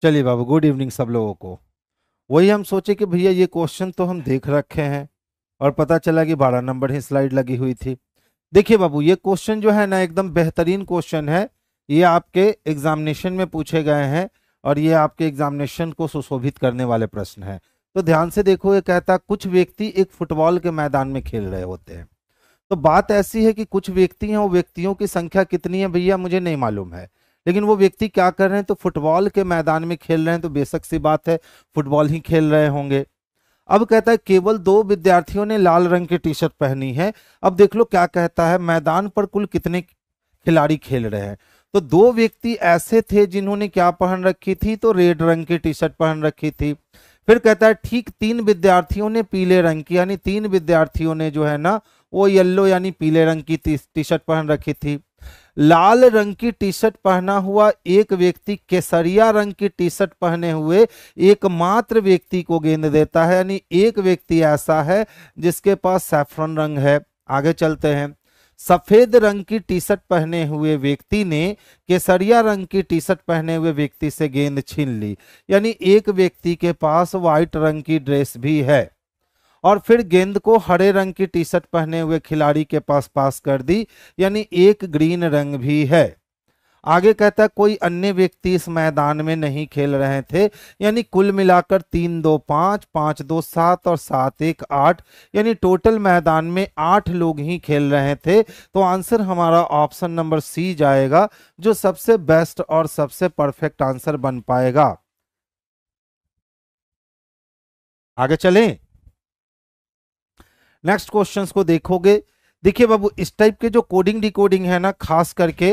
चलिए बाबू, good evening सब लोगों को। वही हम सोचे कि भैया ये क्वेश्चन तो हम देख रखे हैं और पता चला कि 12 नंबर ही स्लाइड लगी हुई थी। देखिए बाबू, ये क्वेश्चन जो है ना एकदम बेहतरीन क्वेश्चन है। ये आपके एग्जामिनेशन में पूछे गए हैं और ये आपके एग्जामिनेशन को सुशोभित करने वाले प्रश्न हैं। तो ध्यान से देखो, ये कहता है कुछ व्यक्ति एक फुटबॉल के मैदान में खेल रहे होते हैं। तो बात ऐसी है कि कुछ व्यक्ति हैं, वो व्यक्तियों की संख्या कितनी है भैया मुझे नहीं मालूम है, लेकिन वो व्यक्ति क्या कर रहे हैं, तो फुटबॉल के मैदान में खेल रहे हैं। तो बेशक सी बात है, फुटबॉल ही खेल रहे होंगे। अब कहता है केवल 2 विद्यार्थियों ने लाल रंग की टी शर्ट पहनी है। अब देख लो क्या कहता है, मैदान पर कुल कितने खिलाड़ी खेल रहे हैं। तो 2 व्यक्ति ऐसे थे जिन्होंने क्या पहन रखी थी, तो रेड रंग की टी शर्ट पहन रखी थी। फिर कहता है ठीक 3 विद्यार्थियों ने पीले रंग की, यानी 3 विद्यार्थियों ने जो है ना वो येलो यानी पीले रंग की टी शर्ट पहन रखी थी। लाल रंग की टी शर्ट पहना हुआ एक व्यक्ति केसरिया रंग की टी शर्ट पहने हुए एकमात्र व्यक्ति को गेंद देता है, यानी एक व्यक्ति ऐसा है जिसके पास सैफरन रंग है। आगे चलते हैं। सफेद रंग की टी शर्ट पहने हुए व्यक्ति ने केसरिया रंग की टी शर्ट पहने हुए व्यक्ति से गेंद छीन ली, यानी एक व्यक्ति के पास व्हाइट रंग की ड्रेस भी है। और फिर गेंद को हरे रंग की टी शर्ट पहने हुए खिलाड़ी के पास कर दी, यानी एक ग्रीन रंग भी है। आगे कहता है कोई अन्य व्यक्ति इस मैदान में नहीं खेल रहे थे, यानी कुल मिलाकर 3 2 5, 5 2 7 और 7 1 8, यानी टोटल मैदान में 8 लोग ही खेल रहे थे। तो आंसर हमारा ऑप्शन नंबर सी जाएगा, जो सबसे बेस्ट और सबसे परफेक्ट आंसर बन पाएगा। आगे चलें, नेक्स्ट क्वेश्चंस को देखोगे। देखिए बाबू, इस टाइप के जो कोडिंग डिकोडिंग है ना, खास करके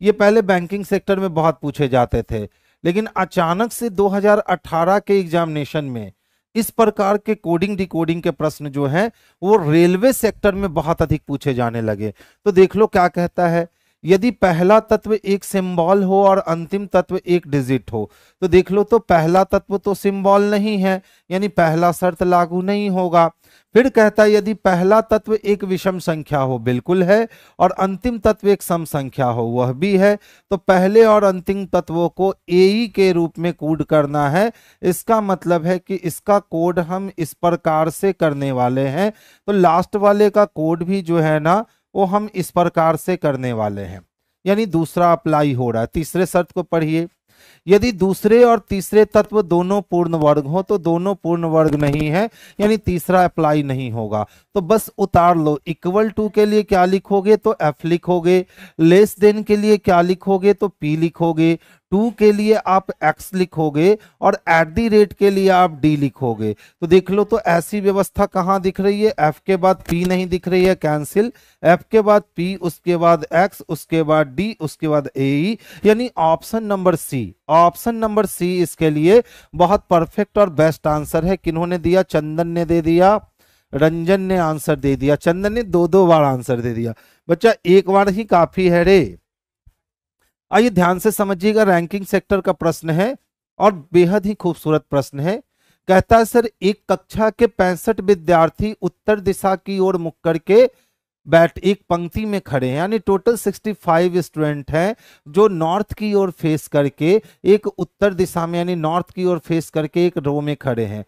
ये पहले बैंकिंग सेक्टर में बहुत पूछे जाते थे, लेकिन अचानक से 2018 के एग्जामिनेशन में इस प्रकार के कोडिंग डिकोडिंग के प्रश्न जो हैं वो रेलवे सेक्टर में बहुत अधिक पूछे जाने लगे। तो देख लो क्या कहता है, यदि पहला तत्व एक सिंबल हो और अंतिम तत्व एक डिजिट हो। तो देख लो, तो पहला तत्व तो सिंबल नहीं है, यानी पहला शर्त लागू नहीं होगा। फिर कहता है यदि पहला तत्व एक विषम संख्या हो, बिल्कुल है, और अंतिम तत्व एक सम संख्या हो, वह भी है। तो पहले और अंतिम तत्वों को एई के रूप में कोड करना है। इसका मतलब है कि इसका कोड हम इस प्रकार से करने वाले हैं। तो लास्ट वाले का कोड भी जो है ना वो हम इस प्रकार से करने वाले हैं, यानी दूसरा अप्लाई हो रहा है। तीसरे शर्त को पढ़िए, यदि दूसरे और तीसरे तत्व दोनों पूर्ण वर्ग हो, तो दोनों पूर्ण वर्ग नहीं है, यानी तीसरा अप्लाई नहीं होगा। तो बस उतार लो। इक्वल टू के लिए क्या लिखोगे, तो एफ लिखोगे। लेस देन के लिए क्या लिखोगे, तो पी लिखोगे। टू के लिए आप एक्स लिखोगे और एट दी रेट के लिए आप डी लिखोगे। तो देख लो, तो ऐसी व्यवस्था कहां दिख रही है, एफ के बाद पी नहीं दिख रही है, कैंसिल। एफ के बाद पी, उसके बाद एक्स, उसके बाद डी, उसके बाद ए, यानी option number C. Option number C इसके लिए बहुत परफेक्ट और बेस्ट आंसर है। किन्होंने दिया, चंदन ने दे दिया, रंजन ने आंसर दे दिया। चंदन ने 2 बार आंसर दे दिया, बच्चा एक बार ही काफी है रे। आइए ध्यान से समझिएगा, रैंकिंग सेक्टर का प्रश्न है और बेहद ही खूबसूरत प्रश्न है। कहता है सर एक कक्षा के 65 विद्यार्थी उत्तर दिशा की ओर मुख करके एक पंक्ति में खड़े हैं, यानी टोटल 65 स्टूडेंट हैं जो नॉर्थ की ओर फेस करके एक उत्तर दिशा में यानी नॉर्थ की ओर फेस करके एक रो में खड़े हैं।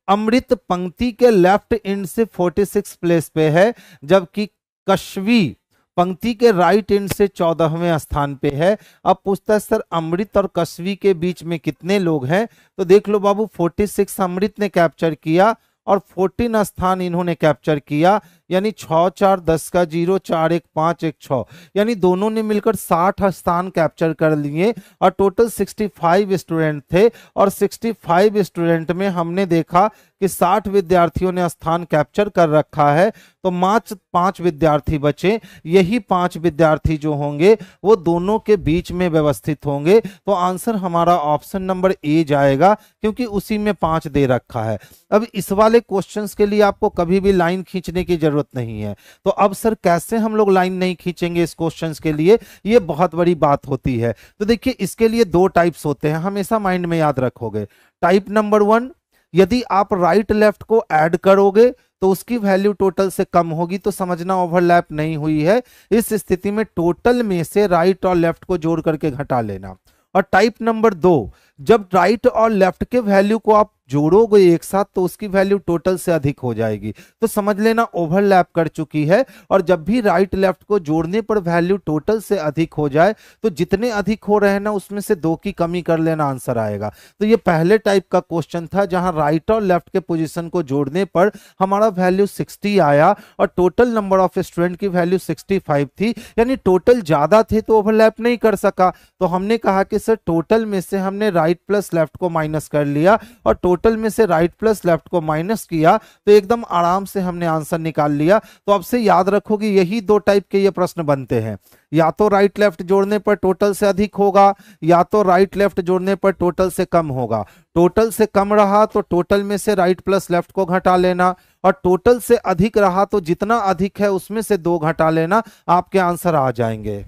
अमृत पंक्ति के लेफ्ट एंड से 46 प्लेस पे है, जबकि कश्वी पंक्ति के राइट एंड से 14वें स्थान पे है। अब पूछता है सर अमृत और कश्वी के बीच में कितने लोग हैं। तो देख लो बाबू, 46 अमृत ने कैप्चर किया और 14 स्थान इन्होंने कैप्चर किया, यानी 6 4 10 का 0, 4 1 5 1 6, यानी दोनों ने मिलकर 60 स्थान कैप्चर कर लिए और टोटल 65 स्टूडेंट थे। और 65 स्टूडेंट में हमने देखा कि 60 विद्यार्थियों ने स्थान कैप्चर कर रखा है, तो मात्र 5 विद्यार्थी बचे। यही 5 विद्यार्थी जो होंगे वो दोनों के बीच में व्यवस्थित होंगे। तो आंसर हमारा ऑप्शन नंबर ए जाएगा, क्योंकि उसी में 5 दे रखा है। अब इस वाले क्वेश्चंस के लिए आपको कभी भी लाइन खींचने की जरूरत नहीं है। तो अब सर कैसे हम लोग लाइन नहीं खींचेंगे इस क्वेश्चंस के लिए, ये बहुत बड़ी बात होती है। तो देखिए इसके लिए 2 टाइप्स होते हैं, हमेशा माइंड में याद रखोगे। टाइप नंबर 1, यदि आप राइट लेफ्ट को ऐड करोगे तो उसकी वैल्यू टोटल से कम होगी, तो समझना ओवरलैप नहीं हुई है। इस स्थिति में टोटल में से राइट और लेफ्ट को जोड़ करके घटा लेना। और टाइप नंबर 2, जब राइट और लेफ्ट के वैल्यू को आप जोड़ोगे एक साथ तो उसकी वैल्यू टोटल से अधिक हो जाएगी, तो समझ लेना ओवरलैप कर चुकी है। और जब भी राइट लेफ्ट को जोड़ने पर वैल्यू टोटल से अधिक हो जाए तो जितने अधिक हो रहे हैं ना उसमें से 2 की कमी कर लेना, आंसर आएगा। तो ये पहले टाइप का क्वेश्चन था जहां राइट और लेफ्ट के पोजीशन को जोड़ने पर हमारा वैल्यू 60 आया और टोटल नंबर ऑफ स्टूडेंट की वैल्यू 65 थी, यानी टोटल ज्यादा थे तो ओवरलैप नहीं कर सका। तो हमने कहा कि सर टोटल में से हमने राइट प्लस लेफ्ट को माइनस कर लिया और टोटल में से राइट प्लस लेफ्ट को माइनस किया तो एकदम आराम से हमने आंसर निकाल लिया। तो अब से याद रखोगे यही 2 टाइप के ये प्रश्न बनते हैं, या तो राइट लेफ्ट जोड़ने पर टोटल से अधिक होगा या तो राइट लेफ्ट जोड़ने पर टोटल से कम होगा। टोटल से कम रहा तो टोटल में से राइट प्लस लेफ्ट को घटा लेना और टोटल से अधिक रहा तो जितना अधिक है उसमें से 2 घटा लेना, आपके आंसर आ जाएंगे।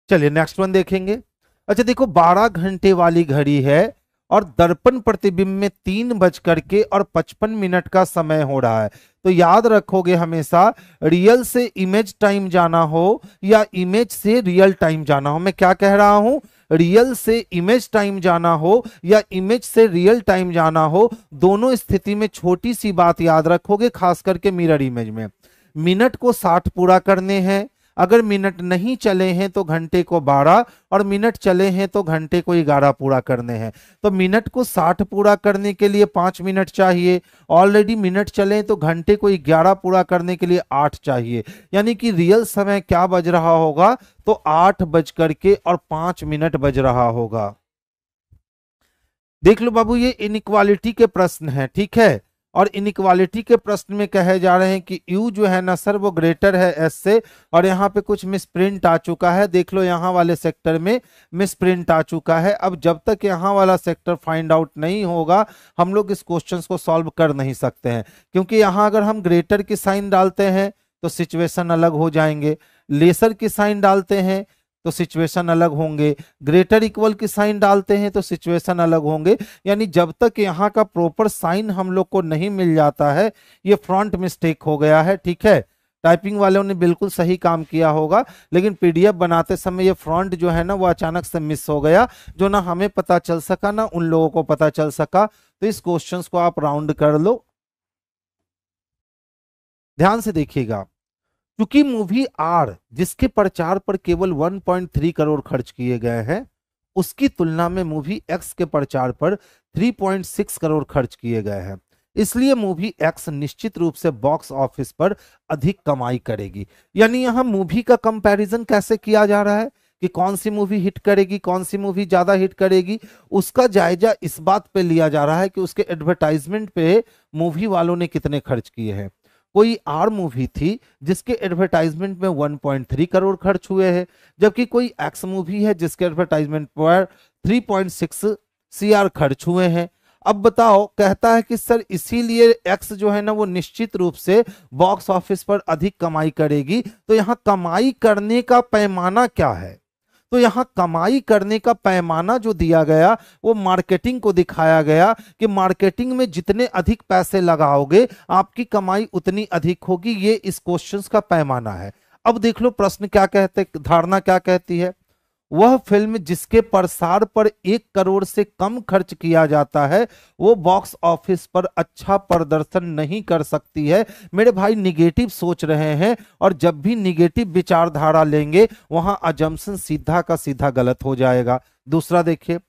चलिए नेक्स्ट वन देखेंगे। अच्छा देखो 12 घंटे वाली घड़ी है और दर्पण प्रतिबिंब में 3:55 का समय हो रहा है। तो याद रखोगे हमेशा रियल से इमेज टाइम जाना हो या इमेज से रियल टाइम जाना हो, मैं क्या कह रहा हूं, रियल से इमेज टाइम जाना हो या इमेज से रियल टाइम जाना हो, दोनों स्थिति में छोटी सी बात याद रखोगे, खास करके मिरर इमेज में मिनट को 60 पूरा करने हैं। अगर मिनट नहीं चले हैं तो घंटे को 12 और मिनट चले हैं तो घंटे को 11 पूरा करने हैं। तो मिनट को 60 पूरा करने के लिए 5 मिनट चाहिए, ऑलरेडी मिनट चले तो घंटे को 11 पूरा करने के लिए 8 चाहिए, यानी कि रियल समय क्या बज रहा होगा, तो 8:05 बज रहा होगा। देख लो बाबू ये इनइक्वालिटी के प्रश्न है, ठीक है, और इनइक्वालिटी के प्रश्न में कहे जा रहे हैं कि u जो है ना सर वो ग्रेटर है s से, और यहाँ पे कुछ मिसप्रिंट आ चुका है, देख लो यहाँ वाले सेक्टर में मिसप्रिंट आ चुका है। अब जब तक यहाँ वाला सेक्टर फाइंड आउट नहीं होगा हम लोग इस क्वेश्चन को सॉल्व कर नहीं सकते हैं, क्योंकि यहाँ अगर हम ग्रेटर की साइन डालते हैं तो सिचुएशन अलग हो जाएंगे, लेसर की साइन डालते हैं तो सिचुएशन अलग होंगे, ग्रेटर इक्वल की साइन डालते हैं तो सिचुएशन अलग होंगे। यानी जब तक यहाँ का प्रॉपर साइन हम लोग को नहीं मिल जाता है, ये फ्रंट मिस्टेक हो गया है, ठीक है। टाइपिंग वालों ने बिल्कुल सही काम किया होगा, लेकिन पीडीएफ बनाते समय ये फ्रंट जो है ना वो अचानक से मिस हो गया, जो ना हमें पता चल सका ना उन लोगों को पता चल सका। तो इस क्वेश्चन को आप राउंड कर लो, ध्यान से देखिएगा। क्योंकि मूवी आर जिसके प्रचार पर केवल 1.3 करोड़ खर्च किए गए हैं, उसकी तुलना में मूवी एक्स के प्रचार पर 3.6 करोड़ खर्च किए गए हैं, इसलिए मूवी एक्स निश्चित रूप से बॉक्स ऑफिस पर अधिक कमाई करेगी। यानी यहां मूवी का कंपैरिजन कैसे किया जा रहा है कि कौन सी मूवी हिट करेगी, कौन सी मूवी ज्यादा हिट करेगी, उसका जायजा इस बात पे लिया जा रहा है कि उसके एडवर्टाइजमेंट पे मूवी वालों ने कितने खर्च किए हैं। कोई आर मूवी थी जिसके एडवर्टाइजमेंट में 1.3 करोड़ खर्च हुए हैं, जबकि कोई एक्स मूवी है जिसके एडवर्टाइजमेंट पर 3.6 CR खर्च हुए हैं। अब बताओ, कहता है कि सर इसीलिए एक्स जो है ना वो निश्चित रूप से बॉक्स ऑफिस पर अधिक कमाई करेगी। तो यहां कमाई करने का पैमाना क्या है, तो यहां कमाई करने का पैमाना जो दिया गया वो मार्केटिंग को दिखाया गया कि मार्केटिंग में जितने अधिक पैसे लगाओगे आपकी कमाई उतनी अधिक होगी, ये इस क्वेश्चन का पैमाना है। अब देख लो प्रश्न क्या कहते, धारणा क्या कहती है, वह फिल्म जिसके प्रसार पर 1 करोड़ से कम खर्च किया जाता है वो बॉक्स ऑफिस पर अच्छा प्रदर्शन नहीं कर सकती है। मेरे भाई निगेटिव सोच रहे हैं, और जब भी निगेटिव विचारधारा लेंगे वहां अजम्पशन सीधा का सीधा गलत हो जाएगा। दूसरा देखिए,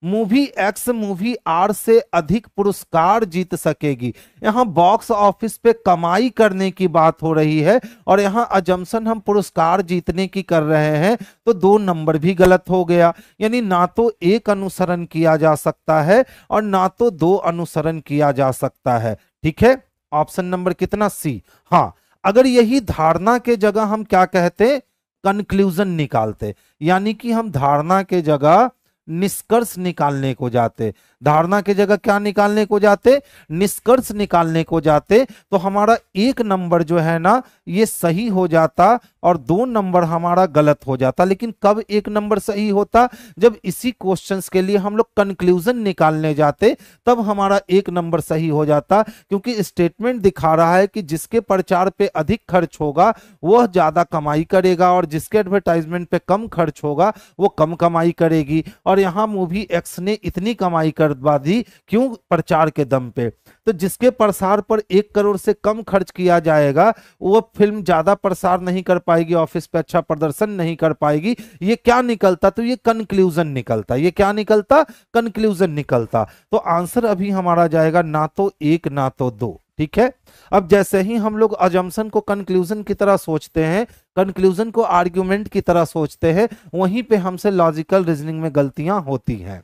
मूवी एक्स मूवी आर से अधिक पुरस्कार जीत सकेगी। यहां बॉक्स ऑफिस पे कमाई करने की बात हो रही है और यहां अजम्पशन हम पुरस्कार जीतने की कर रहे हैं, तो 2 नंबर भी गलत हो गया। यानी ना तो 1 अनुसरण किया जा सकता है और ना तो 2 अनुसरण किया जा सकता है, ठीक है। ऑप्शन नंबर कितना, सी। हाँ, अगर यही धारणा के जगह हम क्या कहते, कंक्लूजन निकालते, यानी कि हम धारणा के जगह निष्कर्ष निकालने को जाते। धारणा की जगह क्या निकालने को जाते, निष्कर्ष निकालने को जाते, तो हमारा एक नंबर जो है ना ये सही हो जाता और 2 नंबर हमारा गलत हो जाता। लेकिन कब एक नंबर सही होता, जब इसी क्वेश्चंस के लिए हम लोग कंक्लूजन निकालने जाते, तब हमारा एक नंबर सही हो जाता। क्योंकि स्टेटमेंट दिखा रहा है कि जिसके प्रचार पे अधिक खर्च होगा वह ज्यादा कमाई करेगा और जिसके एडवर्टाइजमेंट पे कम खर्च होगा वो कम कमाई करेगी। और यहां मूवी एक्स ने इतनी कमाई करवा दी, क्यों, प्रचार के दम पे। तो जिसके प्रसार पर 1 करोड़ से कम खर्च किया जाएगा वो फिल्म ज्यादा प्रसार नहीं कर पाएगी, ऑफिस पे अच्छा प्रदर्शन नहीं कर पाएगी। ये क्या निकलता, तो ये कंक्लूजन निकलता। ये क्या निकलता, कंक्लूजन निकलता। तो आंसर अभी हमारा जाएगा ना तो 1 ना तो 2। ठीक है। अब जैसे ही हम लोग अजम्पशन को कंक्लूजन की तरह सोचते हैं, कंक्लूजन को आर्ग्यूमेंट की तरह सोचते हैं, वहीं पे हमसे लॉजिकल रीजनिंग में गलतियां होती हैं।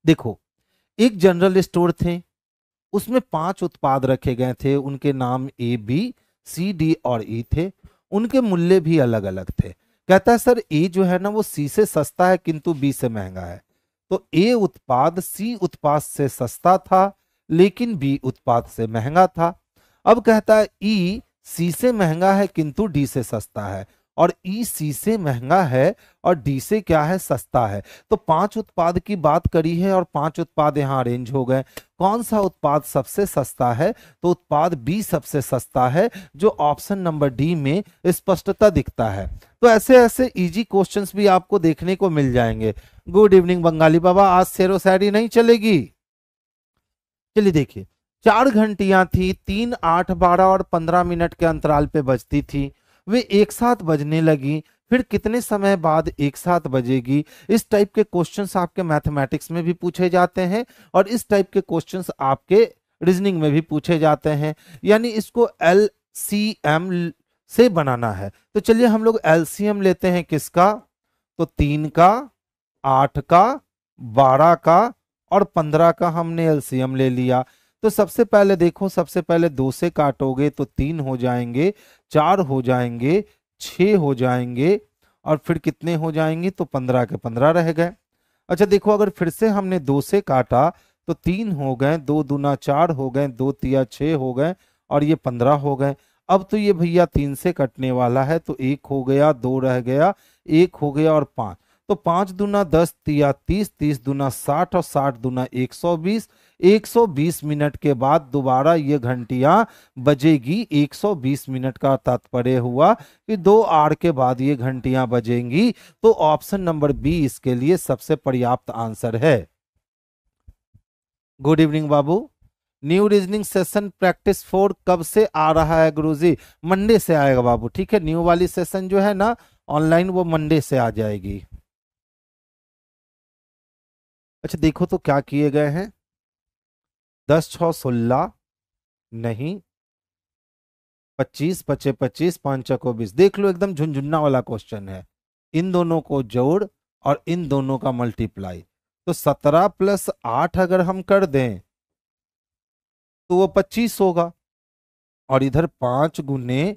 देखो, एक जनरल स्टोर थे, उसमें 5 उत्पाद रखे गए थे, उनके नाम ए बी सी डी और ई थे, उनके मूल्य भी अलग अलग थे। कहता है सर ए जो है ना वो सी से सस्ता है किंतु बी से महंगा है। तो ए उत्पाद सी उत्पाद से सस्ता था लेकिन बी उत्पाद से महंगा था। अब कहता है ई सी से महंगा है किंतु डी से सस्ता है, और ई सी से महंगा है और डी से क्या है, सस्ता है। तो 5 उत्पाद की बात करी है और 5 उत्पाद यहां अरेंज हो गए। कौन सा उत्पाद सबसे सस्ता है, तो उत्पाद बी सबसे सस्ता है, जो ऑप्शन नंबर डी में स्पष्टता दिखता है। तो ऐसे ऐसे इजी क्वेश्चंस भी आपको देखने को मिल जाएंगे। गुड इवनिंग बंगाली बाबा, आज शेरो शायरी नहीं चलेगी। चलिए देखिए, 4 घंटियां थी, 3, 8, 12 और 15 मिनट के अंतराल पे बजती थी। वे एक साथ बजने लगी, फिर कितने समय बाद एक साथ बजेगी। इस टाइप के क्वेश्चंस आपके मैथमेटिक्स में भी पूछे जाते हैं और इस टाइप के क्वेश्चंस आपके रीजनिंग में भी पूछे जाते हैं। यानी इसको एलसीएम से बनाना है। तो चलिए हम लोग एलसीएम लेते हैं किसका, तो 3 का, 8 का, 12 का और 15 का हमने एलसीएम ले लिया। तो सबसे पहले देखो, सबसे पहले 2 से काटोगे तो 3 हो जाएंगे, 4 हो जाएंगे, 6 हो जाएंगे और फिर कितने हो जाएंगे, तो 15 के 15 रह गए। अच्छा देखो, अगर फिर से हमने 2 से काटा तो 3 हो गए, 2 दूना 4 हो गए, 2 तिया 6 हो गए और ये 15 हो गए। अब तो ये भैया 3 से कटने वाला है, तो 1 हो गया, 2 रह गया, 1 हो गया और 5। तो 5 दूना 10 तिया 30, 30 दूना 60 और 60 दूना 120। 120 मिनट के बाद दोबारा ये घंटियां बजेगी। 120 मिनट का तात्पर्य हुआ कि 2 आवर के बाद ये घंटियां बजेंगी। तो ऑप्शन नंबर बी इसके लिए सबसे पर्याप्त आंसर है। गुड इवनिंग बाबू। न्यू रीजनिंग सेशन प्रैक्टिस 4 कब से आ रहा है गुरुजी? मंडे से आएगा बाबू। ठीक है, न्यू वाली सेशन जो है ना ऑनलाइन, वो मंडे से आ जाएगी। अच्छा देखो तो क्या किए गए हैं, 10 6 16 नहीं, 25 पचे 25, 5 चको 20। देख लो एकदम झुंझुन्ना वाला क्वेश्चन है। इन दोनों को जोड़ और इन दोनों का मल्टीप्लाई, तो 17 + 8 अगर हम कर दें तो वो 25 होगा, और इधर 5 गुने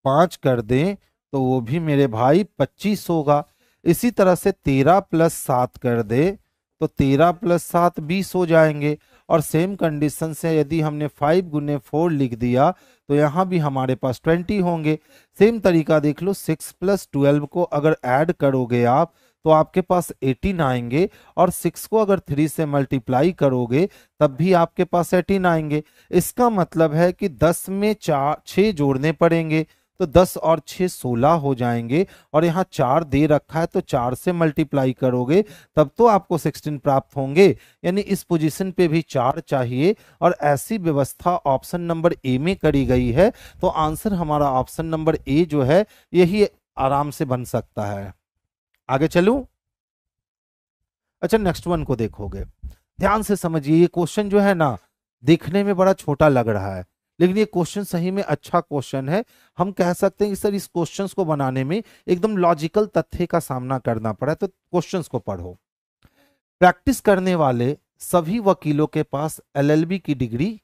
5 कर दें तो वो भी मेरे भाई 25 होगा। इसी तरह से 13 + 7 कर दे तो 13 + 7 20 हो जाएंगे। और सेम कंडीशन से यदि हमने 5 गुने 4 लिख दिया तो यहाँ भी हमारे पास 20 होंगे। सेम तरीका देख लो, 6 + 12 को अगर ऐड करोगे आप तो आपके पास 18 आएंगे, और 6 को अगर 3 से मल्टीप्लाई करोगे तब भी आपके पास 18 आएंगे। इसका मतलब है कि 10 में 6 जोड़ने पड़ेंगे, तो 10 और 6 16 हो जाएंगे, और यहाँ 4 दे रखा है तो 4 से मल्टीप्लाई करोगे तब तो आपको 16 प्राप्त होंगे। यानी इस पोजीशन पे भी 4 चाहिए, और ऐसी व्यवस्था ऑप्शन नंबर ए में करी गई है। तो आंसर हमारा ऑप्शन नंबर ए जो है यही आराम से बन सकता है। आगे चलूं? अच्छा नेक्स्ट वन को देखोगे, ध्यान से समझिए। ये क्वेश्चन जो है ना देखने में बड़ा छोटा लग रहा है, लेकिन ये क्वेश्चन सही में अच्छा क्वेश्चन है। हम कह सकते हैं कि सर इस क्वेश्चंस को बनाने में एकदम लॉजिकल तथ्य का सामना करना पड़ा। तो क्वेश्चंस को पढ़ो। प्रैक्टिस करने वाले सभी वकीलों के पास एलएलबी की डिग्री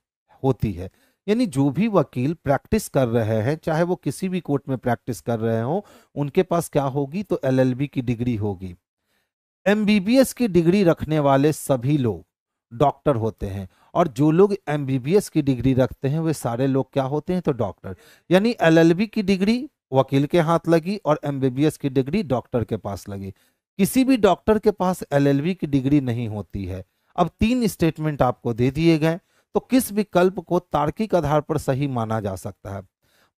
होती है। यानी जो भी वकील प्रैक्टिस कर रहे हैं, चाहे वो किसी भी कोर्ट में प्रैक्टिस कर रहे हो, उनके पास क्या होगी, तो एलएलबी की डिग्री होगी। एमबीबीएस की डिग्री रखने वाले सभी लोग डॉक्टर होते हैं, और जो लोग एमबीबीएस की डिग्री रखते हैं वे सारे लोग क्या होते हैं, तो डॉक्टर। यानी एलएलबी की डिग्री वकील के हाथ लगी और एमबीबीएस की डिग्री डॉक्टर के पास लगी। किसी भी डॉक्टर के पास एलएलबी की डिग्री नहीं होती है। अब तीन स्टेटमेंट आपको दे दिए गए, तो किस विकल्प को तार्किक आधार पर सही माना जा सकता है?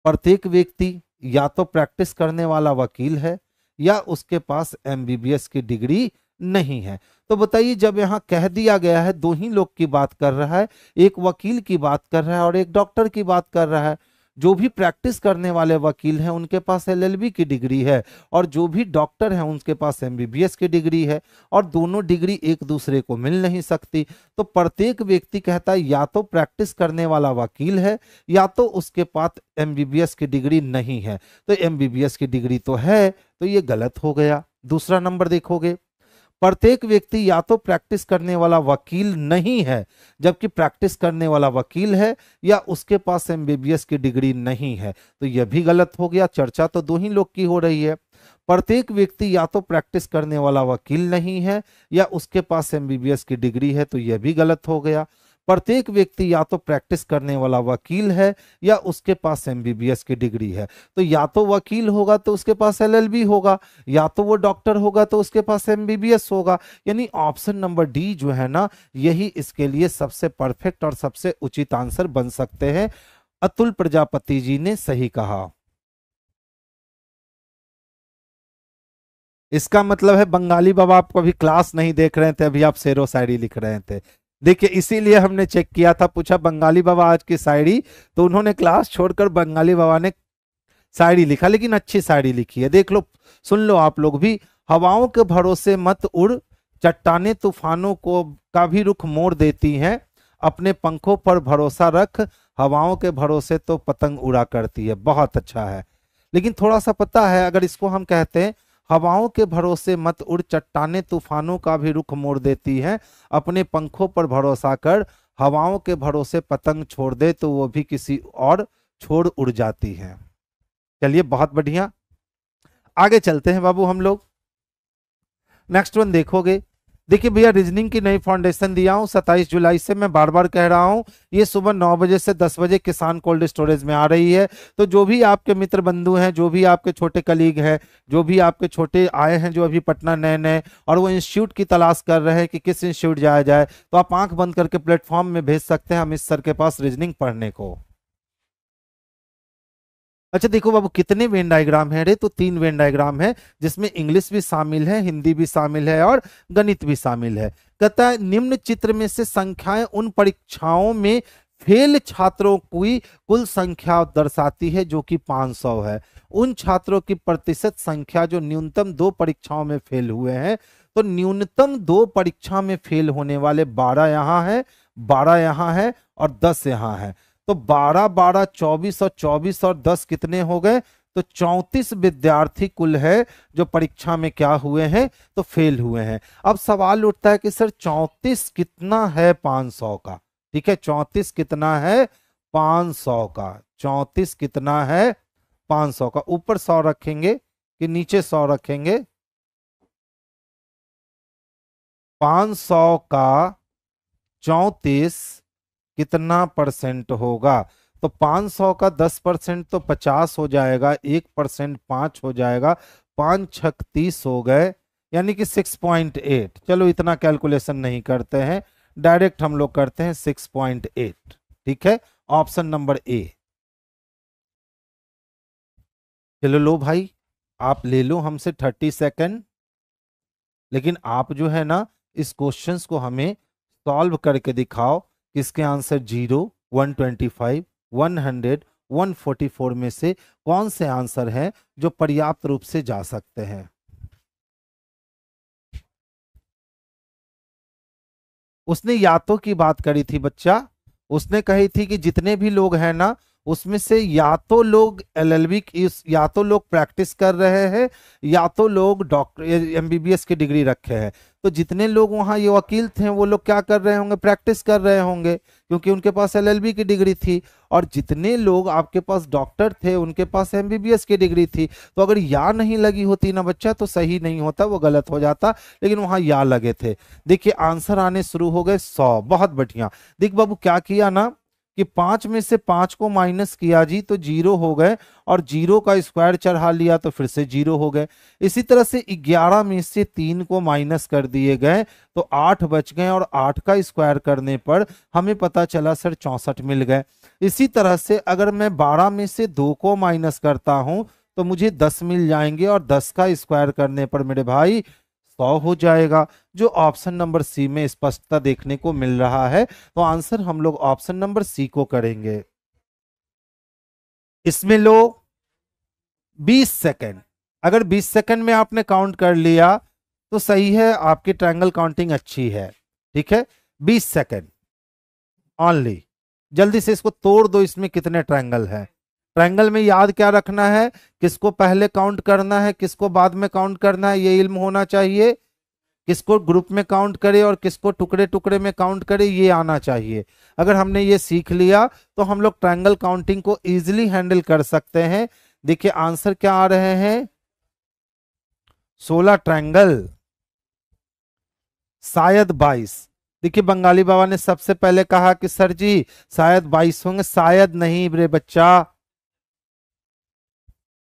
प्रत्येक व्यक्ति या तो प्रैक्टिस करने वाला वकील है या उसके पास एमबीबीएस की डिग्री नहीं है। तो बताइए, जब यहां कह दिया गया है, दो ही लोग की बात कर रहा है, एक वकील की बात कर रहा है और एक डॉक्टर की बात कर रहा है। जो भी प्रैक्टिस करने वाले वकील हैं उनके पास एलएलबी की डिग्री है, और जो भी डॉक्टर हैं उनके पास एमबीबीएस की डिग्री है, और दोनों डिग्री एक दूसरे को मिल नहीं सकती। तो प्रत्येक व्यक्ति कहता है या तो प्रैक्टिस करने वाला वकील है या तो उसके पास एमबीबीएस की डिग्री नहीं है। तो एमबीबीएस की डिग्री तो है, तो ये गलत हो गया। दूसरा नंबर देखोगे, प्रत्येक व्यक्ति या तो प्रैक्टिस करने वाला वकील नहीं है, जबकि प्रैक्टिस करने वाला वकील है या उसके पास एमबीबीएस की डिग्री नहीं है, तो यह भी गलत हो गया। चर्चा तो दो ही लोग की हो रही है। प्रत्येक व्यक्ति या तो प्रैक्टिस करने वाला वकील नहीं है या उसके पास एमबीबीएस की डिग्री है, तो यह भी गलत हो गया। प्रत्येक व्यक्ति या तो प्रैक्टिस करने वाला वकील है या उसके पास एमबीबीएस की डिग्री है, तो या तो वकील होगा तो उसके पास एलएलबी होगा, या तो वो डॉक्टर होगा तो उसके पास एमबीबीएस होगा। यानी ऑप्शन नंबर डी जो है ना, यही इसके लिए सबसे परफेक्ट और सबसे उचित आंसर बन सकते हैं। अतुल प्रजापति जी ने सही कहा। इसका मतलब है बंगाली बाबा आप कभी क्लास नहीं देख रहे थे, अभी आप शेरो शायरी लिख रहे थे। देखिए, इसीलिए हमने चेक किया था, पूछा बंगाली बाबा आज की शायरी, तो उन्होंने क्लास छोड़कर बंगाली बाबा ने शायरी लिखा, लेकिन अच्छी शायरी लिखी है। देख लो, सुन लो आप लोग भी। हवाओं के भरोसे मत उड़, चट्टाने तूफानों को का भी रुख मोड़ देती हैं, अपने पंखों पर भरोसा रख, हवाओं के भरोसे तो पतंग उड़ा करती है। बहुत अच्छा है, लेकिन थोड़ा सा पता है, अगर इसको हम कहते हैं हवाओं के भरोसे मत उड़, चट्टाने तूफानों का भी रुख मोड़ देती हैं, अपने पंखों पर भरोसा कर, हवाओं के भरोसे पतंग छोड़ दे तो वो भी किसी और छोड़ उड़ जाती हैं। चलिए, बहुत बढ़िया, आगे चलते हैं बाबू हम लोग। नेक्स्ट वन देखोगे, देखिए भैया, रीजनिंग की नई फाउंडेशन दिया हूं 27 जुलाई से, मैं बार बार कह रहा हूं, ये सुबह 9 बजे से 10 बजे किसान कोल्ड स्टोरेज में आ रही है। तो जो भी आपके मित्र बंधु हैं, जो भी आपके छोटे कलीग हैं, जो भी आपके छोटे आए हैं, जो अभी पटना नए नए, और वो इंस्टीट्यूट की तलाश कर रहे हैं कि किस इंस्टीट्यूट जाया जाए, तो आप आंख बंद करके प्लेटफॉर्म में भेज सकते हैं हम इस सर के पास रीजनिंग पढ़ने को। अच्छा देखो बाबू, कितने वेन डायग्राम है रे, तो 3 वेन डायग्राम है, जिसमें इंग्लिश भी शामिल है, हिंदी भी शामिल है और गणित भी शामिल है। कहता है निम्न चित्र में से संख्याएं उन परीक्षाओं में फेल छात्रों की कुल संख्या दर्शाती है जो कि 500 है। उन छात्रों की प्रतिशत संख्या जो न्यूनतम 2 परीक्षाओं में फेल हुए हैं, तो न्यूनतम 2 परीक्षा में फेल होने वाले 12 यहाँ है, 12 यहाँ है और 10 यहाँ है। तो 12 12 24 और 24 और 10 कितने हो गए, तो 34 विद्यार्थी कुल है जो परीक्षा में क्या हुए हैं, तो फेल हुए हैं। अब सवाल उठता है कि सर 34 कितना है 500 का? ठीक है, 34 कितना है 500 का? 34 कितना है 500 का? ऊपर 100 रखेंगे कि नीचे 100 रखेंगे? 500 का 34 कितना परसेंट होगा? तो 500 का 10% तो 50 हो जाएगा, 1% 5 हो जाएगा, 5 छक 30 हो गए, यानी कि 6.8। चलो इतना कैलकुलेशन नहीं करते हैं, डायरेक्ट हम लोग करते हैं 6.8। ठीक है, ऑप्शन नंबर ए। चलो लो भाई, आप ले लो हमसे 30 सेकंड, लेकिन आप जो है ना, इस क्वेश्चंस को हमें सॉल्व करके दिखाओ कि इसके आंसर 0, 125, 100, 144 में से कौन से आंसर हैं जो पर्याप्त रूप से जा सकते हैं। उसने यातों की बात करी थी बच्चा, उसने कही थी कि जितने भी लोग हैं ना, उसमें से या तो लोग एलएलबी की, या तो लोग प्रैक्टिस कर रहे हैं, या तो लोग डॉक्टर एमबीबीएस की डिग्री रखे हैं। तो जितने लोग वहाँ ये वकील थे वो लोग क्या कर रहे होंगे, प्रैक्टिस कर रहे होंगे, क्योंकि उनके पास एलएलबी की डिग्री थी। और जितने लोग आपके पास डॉक्टर थे उनके पास एमबीबीएस की डिग्री थी। तो अगर या नहीं लगी होती ना बच्चा तो सही नहीं होता, वो गलत हो जाता, लेकिन वहां या लगे थे। देखिए आंसर आने शुरू हो गए 100। बहुत बढ़िया। देख बाबू क्या किया ना कि 5 में से 5 को माइनस किया जी तो 0 हो गए, और 0 का स्क्वायर चढ़ा लिया तो फिर से 0 हो गए। इसी तरह से 11 में से 3 को माइनस कर दिए गए तो 8 बच गए, और 8 का स्क्वायर करने पर हमें पता चला सर 64 मिल गए। इसी तरह से अगर मैं 12 में से 2 को माइनस करता हूं तो मुझे 10 मिल जाएंगे, और 10 का स्क्वायर करने पर मेरे भाई 100 हो जाएगा, जो ऑप्शन नंबर सी में स्पष्टता देखने को मिल रहा है। तो आंसर हम लोग ऑप्शन नंबर सी को करेंगे। इसमें लो 20 सेकंड। अगर 20 सेकंड में आपने काउंट कर लिया तो सही है, आपकी ट्रायंगल काउंटिंग अच्छी है। ठीक है, 20 सेकंड ऑनली। जल्दी से इसको तोड़ दो, इसमें कितने ट्रायंगल हैं। ट्रायंगल में याद क्या रखना है, किसको पहले काउंट करना है किसको बाद में काउंट करना है, ये इल्म होना चाहिए। किसको ग्रुप में काउंट करे और किसको टुकड़े टुकड़े में काउंट करे, ये आना चाहिए। अगर हमने ये सीख लिया तो हम लोग ट्रायंगल काउंटिंग को इजीली हैंडल कर सकते हैं। देखिए आंसर क्या आ रहे हैं, 16 ट्रायंगल, शायद 22। देखिए बंगाली बाबा ने सबसे पहले कहा कि सर जी शायद 22 होंगे, शायद नहीं रे बच्चा।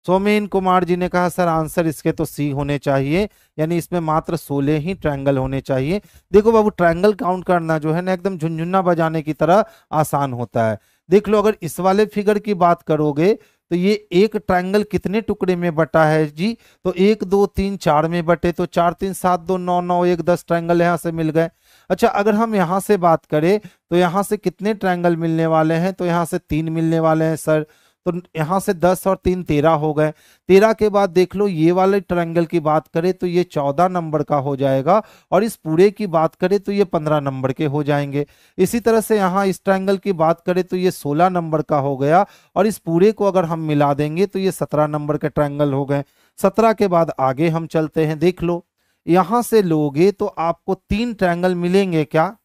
सोमेन कुमार जी ने कहा सर आंसर इसके तो सी होने चाहिए, यानी इसमें मात्र 16 ही ट्रायंगल होने चाहिए। देखो बाबू ट्रायंगल काउंट करना जो है ना एकदम झुनझुना बजाने की तरह आसान होता है। देख लो अगर इस वाले फिगर की बात करोगे तो ये एक ट्रायंगल कितने टुकड़े में बटा है जी, तो 1 2 3 4 में बटे, तो 4 3 7 2 9 9 1 10 ट्रायंगल यहां से मिल गए। अच्छा अगर हम यहां से बात करें तो यहां से कितने ट्रायंगल मिलने वाले हैं, तो यहां से 3 मिलने वाले हैं सर। तो यहां से 10 और 3 13 हो गए। 13 के बाद देख लो ये वाले ट्रायंगल की बात करें तो ये 14 नंबर का हो जाएगा, और इस पूरे की बात करें तो ये 15 नंबर के हो जाएंगे। इसी तरह से यहाँ इस ट्रायंगल की बात करें तो ये 16 नंबर का हो गया, और इस पूरे को अगर हम मिला देंगे तो ये 17 नंबर के ट्रायंगल हो गए। 17 के बाद आगे हम चलते हैं। देख लो यहां से लोगे तो आपको 3 ट्रायंगल मिलेंगे क्या,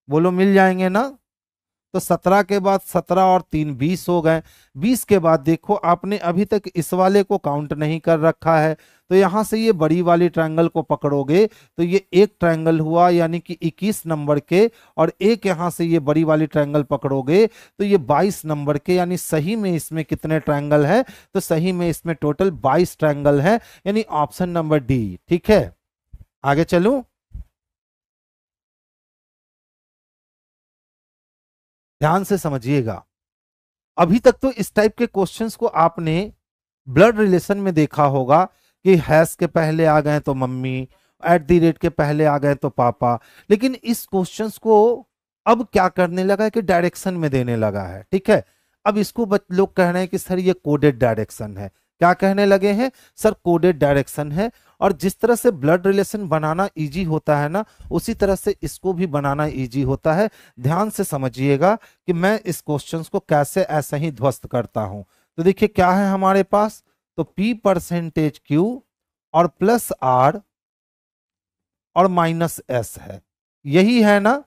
बोलो मिल जाएंगे ना। तो 17 के बाद 17 और 3 20 हो गए। 20 के बाद देखो आपने अभी तक इस वाले को काउंट नहीं कर रखा है, तो यहां से ये बड़ी वाली ट्रायंगल को पकड़ोगे तो ये एक ट्रायंगल हुआ यानी कि 21 नंबर के, और एक यहां से ये बड़ी वाली ट्रायंगल पकड़ोगे तो ये 22 नंबर के। यानी सही में इसमें कितने ट्रायंगल है, तो सही में इसमें टोटल 22 ट्रायंगल है, यानी ऑप्शन नंबर डी। ठीक है, आगे चलूं। ध्यान से समझिएगा, अभी तक तो इस टाइप के क्वेश्चंस को आपने ब्लड रिलेशन में देखा होगा कि हैश के पहले आ गए तो मम्मी, एट द रेट के पहले आ गए तो पापा। लेकिन इस क्वेश्चंस को अब क्या करने लगा है कि डायरेक्शन में देने लगा है। ठीक है, अब इसको लोग कह रहे हैं कि सर ये कोडेड डायरेक्शन है। क्या कहने लगे हैं सर, कोडेड डायरेक्शन है। और जिस तरह से ब्लड रिलेशन बनाना इजी होता है ना, उसी तरह से इसको भी बनाना इजी होता है। ध्यान से समझिएगा कि मैं इस क्वेश्चंस को कैसे ऐसे ही ध्वस्त करता हूं। तो देखिए क्या है हमारे पास, तो P%Q और प्लस R और माइनस S है, यही है ना।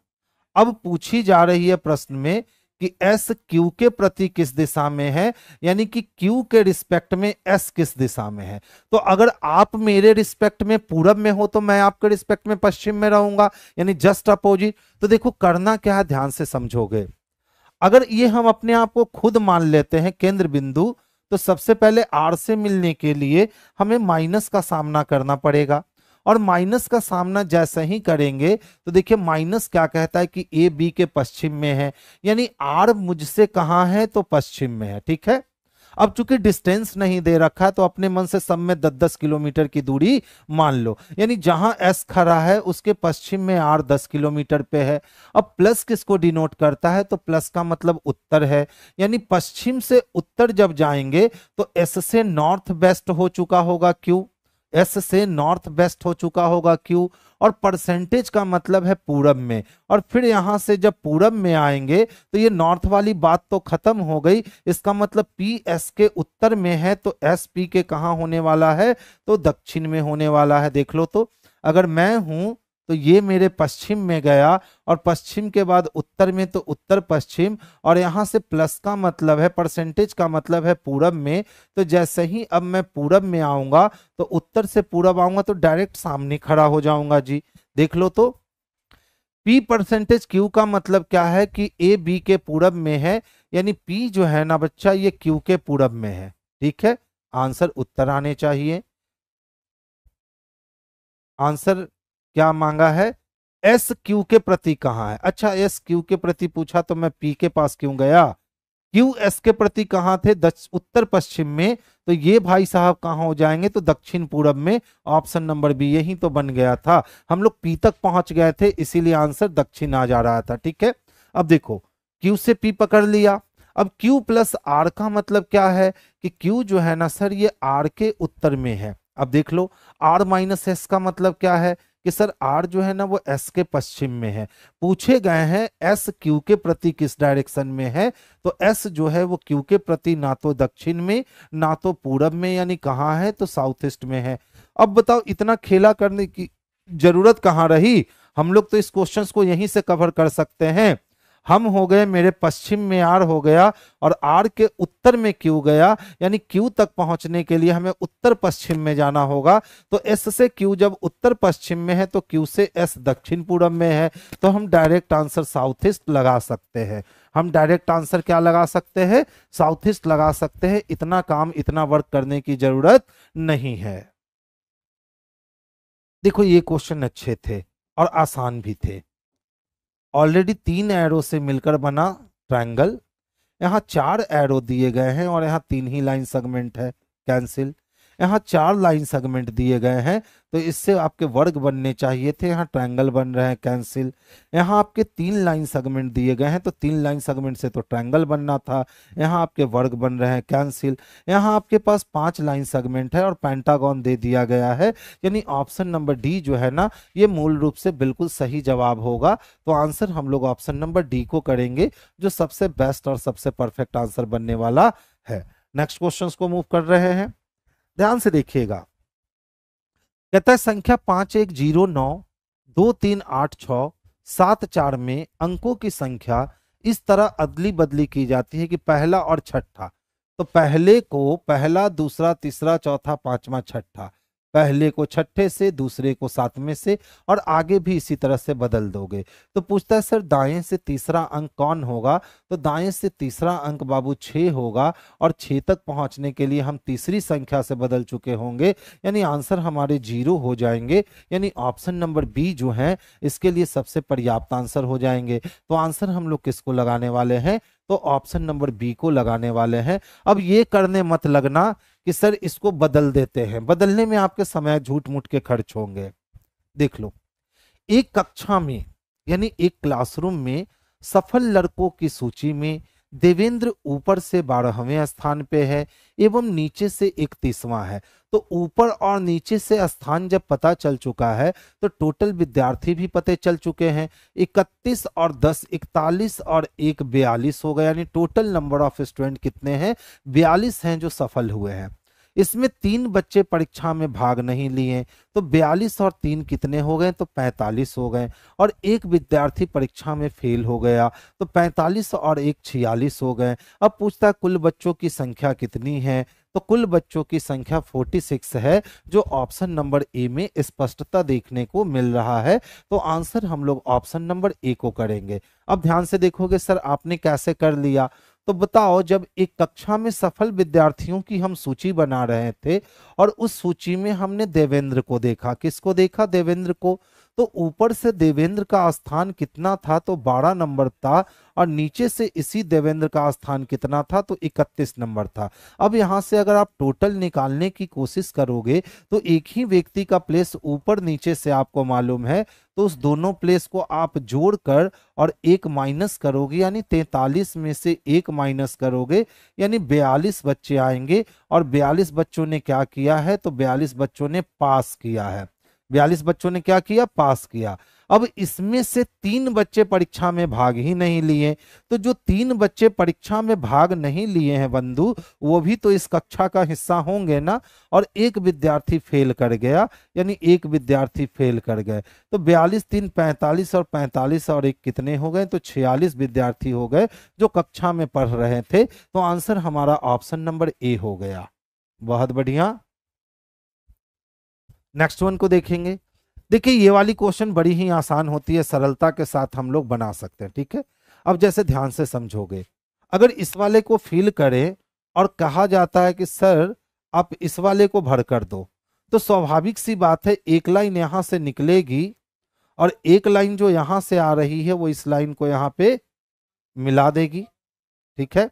अब पूछी जा रही है प्रश्न में कि एस क्यू के प्रति किस दिशा में है, यानी कि क्यू के रिस्पेक्ट में एस किस दिशा में है। तो अगर आप मेरे रिस्पेक्ट में पूरब में हो तो मैं आपके रिस्पेक्ट में पश्चिम में रहूंगा, यानी जस्ट अपोजिट। तो देखो करना क्या है, ध्यान से समझोगे। अगर ये हम अपने आप को खुद मान लेते हैं केंद्र बिंदु, तो सबसे पहले आर से मिलने के लिए हमें माइनस का सामना करना पड़ेगा, और माइनस का सामना जैसे ही करेंगे तो देखिए माइनस क्या कहता है कि ए बी के पश्चिम में है, यानी आर मुझसे कहां है, तो पश्चिम में है। ठीक है, अब चूंकि डिस्टेंस नहीं दे रखा है तो अपने मन से सब में 10-10 किलोमीटर की दूरी मान लो, यानी जहां एस खड़ा है उसके पश्चिम में आर 10 किलोमीटर पे है। अब प्लस किसको डिनोट करता है, तो प्लस का मतलब उत्तर है, यानी पश्चिम से उत्तर जब जाएंगे तो एस से नॉर्थ वेस्ट हो चुका होगा क्यू, एस से नॉर्थ वेस्ट हो चुका होगा क्यू, और परसेंटेज का मतलब है पूरब में। और फिर यहां से जब पूरब में आएंगे तो ये नॉर्थ वाली बात तो खत्म हो गई। इसका मतलब पी एस के उत्तर में है तो एस पी के कहाँ होने वाला है, तो दक्षिण में होने वाला है। देख लो तो अगर मैं हूं तो ये मेरे पश्चिम में गया, और पश्चिम के बाद उत्तर में तो उत्तर पश्चिम, और यहां से प्लस का मतलब है, परसेंटेज का मतलब है पूरब में। तो जैसे ही अब मैं पूरब में आऊंगा तो उत्तर से पूरब आऊंगा तो डायरेक्ट सामने खड़ा हो जाऊंगा जी। देख लो तो पी परसेंटेज क्यू का मतलब क्या है कि ए बी के पूरब में है, यानी पी जो है ना बच्चा ये क्यू के पूरब में है। ठीक है, आंसर उत्तर आने चाहिए। आंसर क्या मांगा है, एस क्यू के प्रति कहाँ है। अच्छा, एस क्यू के प्रति पूछा तो मैं पी के पास क्यों गया, क्यू एस के प्रति कहाँ थे, उत्तर पश्चिम में। तो ये भाई साहब कहाँ हो जाएंगे, तो दक्षिण पूरब में। ऑप्शन नंबर बी यही तो बन गया था। हम लोग पी तक पहुंच गए थे इसीलिए आंसर दक्षिण आ जा रहा था। ठीक है, अब देखो क्यू से पी पकड़ लिया। अब क्यू प्लस आर का मतलब क्या है कि क्यू जो है ना सर ये आर के उत्तर में है। अब देख लो आर माइनस एस का मतलब क्या है कि सर आर जो है ना वो एस के पश्चिम में है। पूछे गए हैं एस क्यू के प्रति किस डायरेक्शन में है, तो एस जो है वो क्यू के प्रति ना तो दक्षिण में ना तो पूरब में, यानी कहाँ है, तो साउथ ईस्ट में है। अब बताओ इतना खेला करने की जरूरत कहाँ रही, हम लोग तो इस क्वेश्चंस को यहीं से कवर कर सकते हैं। हम हो गए, मेरे पश्चिम में आर हो गया और आर के उत्तर में क्यू गया, यानी क्यू तक पहुंचने के लिए हमें उत्तर पश्चिम में जाना होगा। तो एस से क्यू जब उत्तर पश्चिम में है तो क्यू से एस दक्षिण पूरब में है, तो हम डायरेक्ट आंसर साउथ ईस्ट लगा सकते हैं। हम डायरेक्ट आंसर क्या लगा सकते हैं, साउथ ईस्ट लगा सकते हैं। इतना काम इतना वर्क करने की जरूरत नहीं है। देखो ये क्वेश्चन अच्छे थे और आसान भी थे। ऑलरेडी 3 एरो से मिलकर बना ट्रायंगल, यहाँ 4 एरो दिए गए हैं और यहाँ 3 ही लाइन सेगमेंट है, कैंसिल। यहाँ 4 लाइन सेगमेंट दिए गए हैं तो इससे आपके वर्ग बनने चाहिए थे, यहाँ ट्रायंगल बन रहे हैं, कैंसिल। यहाँ आपके 3 लाइन सेगमेंट दिए गए हैं तो 3 लाइन सेगमेंट से तो ट्रायंगल बनना था, यहाँ आपके वर्ग बन रहे हैं, कैंसिल। यहाँ आपके पास 5 लाइन सेगमेंट है और पेंटागन दे दिया गया है, यानी ऑप्शन नंबर डी जो है ना ये मूल रूप से बिल्कुल सही जवाब होगा। तो आंसर हम लोग ऑप्शन नंबर डी को करेंगे जो सबसे बेस्ट और सबसे परफेक्ट आंसर बनने वाला है। नेक्स्ट क्वेश्चंस को मूव कर रहे हैं, ध्यान से देखिएगा। कहता है संख्या 5109238674 में अंकों की संख्या इस तरह अदली बदली की जाती है कि पहला और छठा, तो पहले को पहला, दूसरा, तीसरा, चौथा, पांचवा, छठा, पहले को छठे से, दूसरे को सातवें से, और आगे भी इसी तरह से बदल दोगे। तो पूछता है सर दाएं से तीसरा अंक कौन होगा, तो दाएं से तीसरा अंक बाबू 6 होगा, और 6 तक पहुंचने के लिए हम तीसरी संख्या से बदल चुके होंगे, यानी आंसर हमारे 0 हो जाएंगे, यानी ऑप्शन नंबर बी जो है इसके लिए सबसे पर्याप्त आंसर हो जाएंगे। तो आंसर हम लोग किसको लगाने वाले हैं, तो ऑप्शन नंबर बी को लगाने वाले हैं। अब ये करने मत लगना कि सर इसको बदल देते हैं, बदलने में आपके समय झूठ मूठ के खर्च होंगे। देख लो एक कक्षा में यानी एक क्लासरूम में सफल लड़कों की सूची में देवेंद्र ऊपर से 12वें स्थान पे है एवं नीचे से 31वां है। तो ऊपर और नीचे से स्थान जब पता चल चुका है तो टोटल विद्यार्थी भी पते चल चुके हैं। 31 और 10 41 और 1 42 हो गया, यानी टोटल नंबर ऑफ स्टूडेंट कितने हैं, 42 हैं जो सफल हुए हैं। इसमें 3 बच्चे परीक्षा में भाग नहीं लिए, तो 42 और 3 कितने हो गए, तो 45 हो गए। और एक विद्यार्थी परीक्षा में फेल हो गया, तो 45 और 1 46 हो गए। अब पूछता है कुल बच्चों की संख्या कितनी है, तो कुल बच्चों की संख्या 46 है, जो ऑप्शन नंबर ए में स्पष्टता देखने को मिल रहा है। तो आंसर हम लोग ऑप्शन नंबर ए को करेंगे। अब ध्यान से देखोगे सर आपने कैसे कर लिया, तो बताओ जब एक कक्षा में सफल विद्यार्थियों की हम सूची बना रहे थे और उस सूची में हमने देवेंद्र को देखा, किसको देखा, देवेंद्र को, तो ऊपर से देवेंद्र का स्थान कितना था, तो 12 नंबर था, और नीचे से इसी देवेंद्र का स्थान कितना था, तो 31 नंबर था। अब यहां से अगर आप टोटल निकालने की कोशिश करोगे तो एक ही व्यक्ति का प्लेस ऊपर नीचे से आपको मालूम है, तो उस दोनों प्लेस को आप जोड़कर और 1 माइनस करोगे, यानी 43 में से 1 माइनस करोगे, यानी 42 बच्चे आएंगे। और 42 बच्चों ने क्या किया है, तो 42 बच्चों ने पास किया है। 42 बच्चों ने क्या किया, पास किया। अब इसमें से 3 बच्चे परीक्षा में भाग ही नहीं लिए, तो जो 3 बच्चे परीक्षा में भाग नहीं लिए हैं बंधु, वो भी तो इस कक्षा का हिस्सा होंगे ना। और एक विद्यार्थी फेल कर गया, यानी एक विद्यार्थी फेल कर गए। तो 42 3 45 और 45 और एक कितने हो गए, तो 46 विद्यार्थी हो गए जो कक्षा में पढ़ रहे थे। तो आंसर हमारा ऑप्शन नंबर ए हो गया। बहुत बढ़िया। नेक्स्ट वन को देखेंगे। देखिए ये वाली क्वेश्चन बड़ी ही आसान होती है, सरलता के साथ हम लोग बना सकते हैं, ठीक है। अब जैसे ध्यान से समझोगे, अगर इस वाले को फिल करें और कहा जाता है कि सर आप इस वाले को भर कर दो, तो स्वाभाविक सी बात है एक लाइन यहां से निकलेगी और एक लाइन जो यहां से आ रही है वो इस लाइन को यहां पे मिला देगी, ठीक है।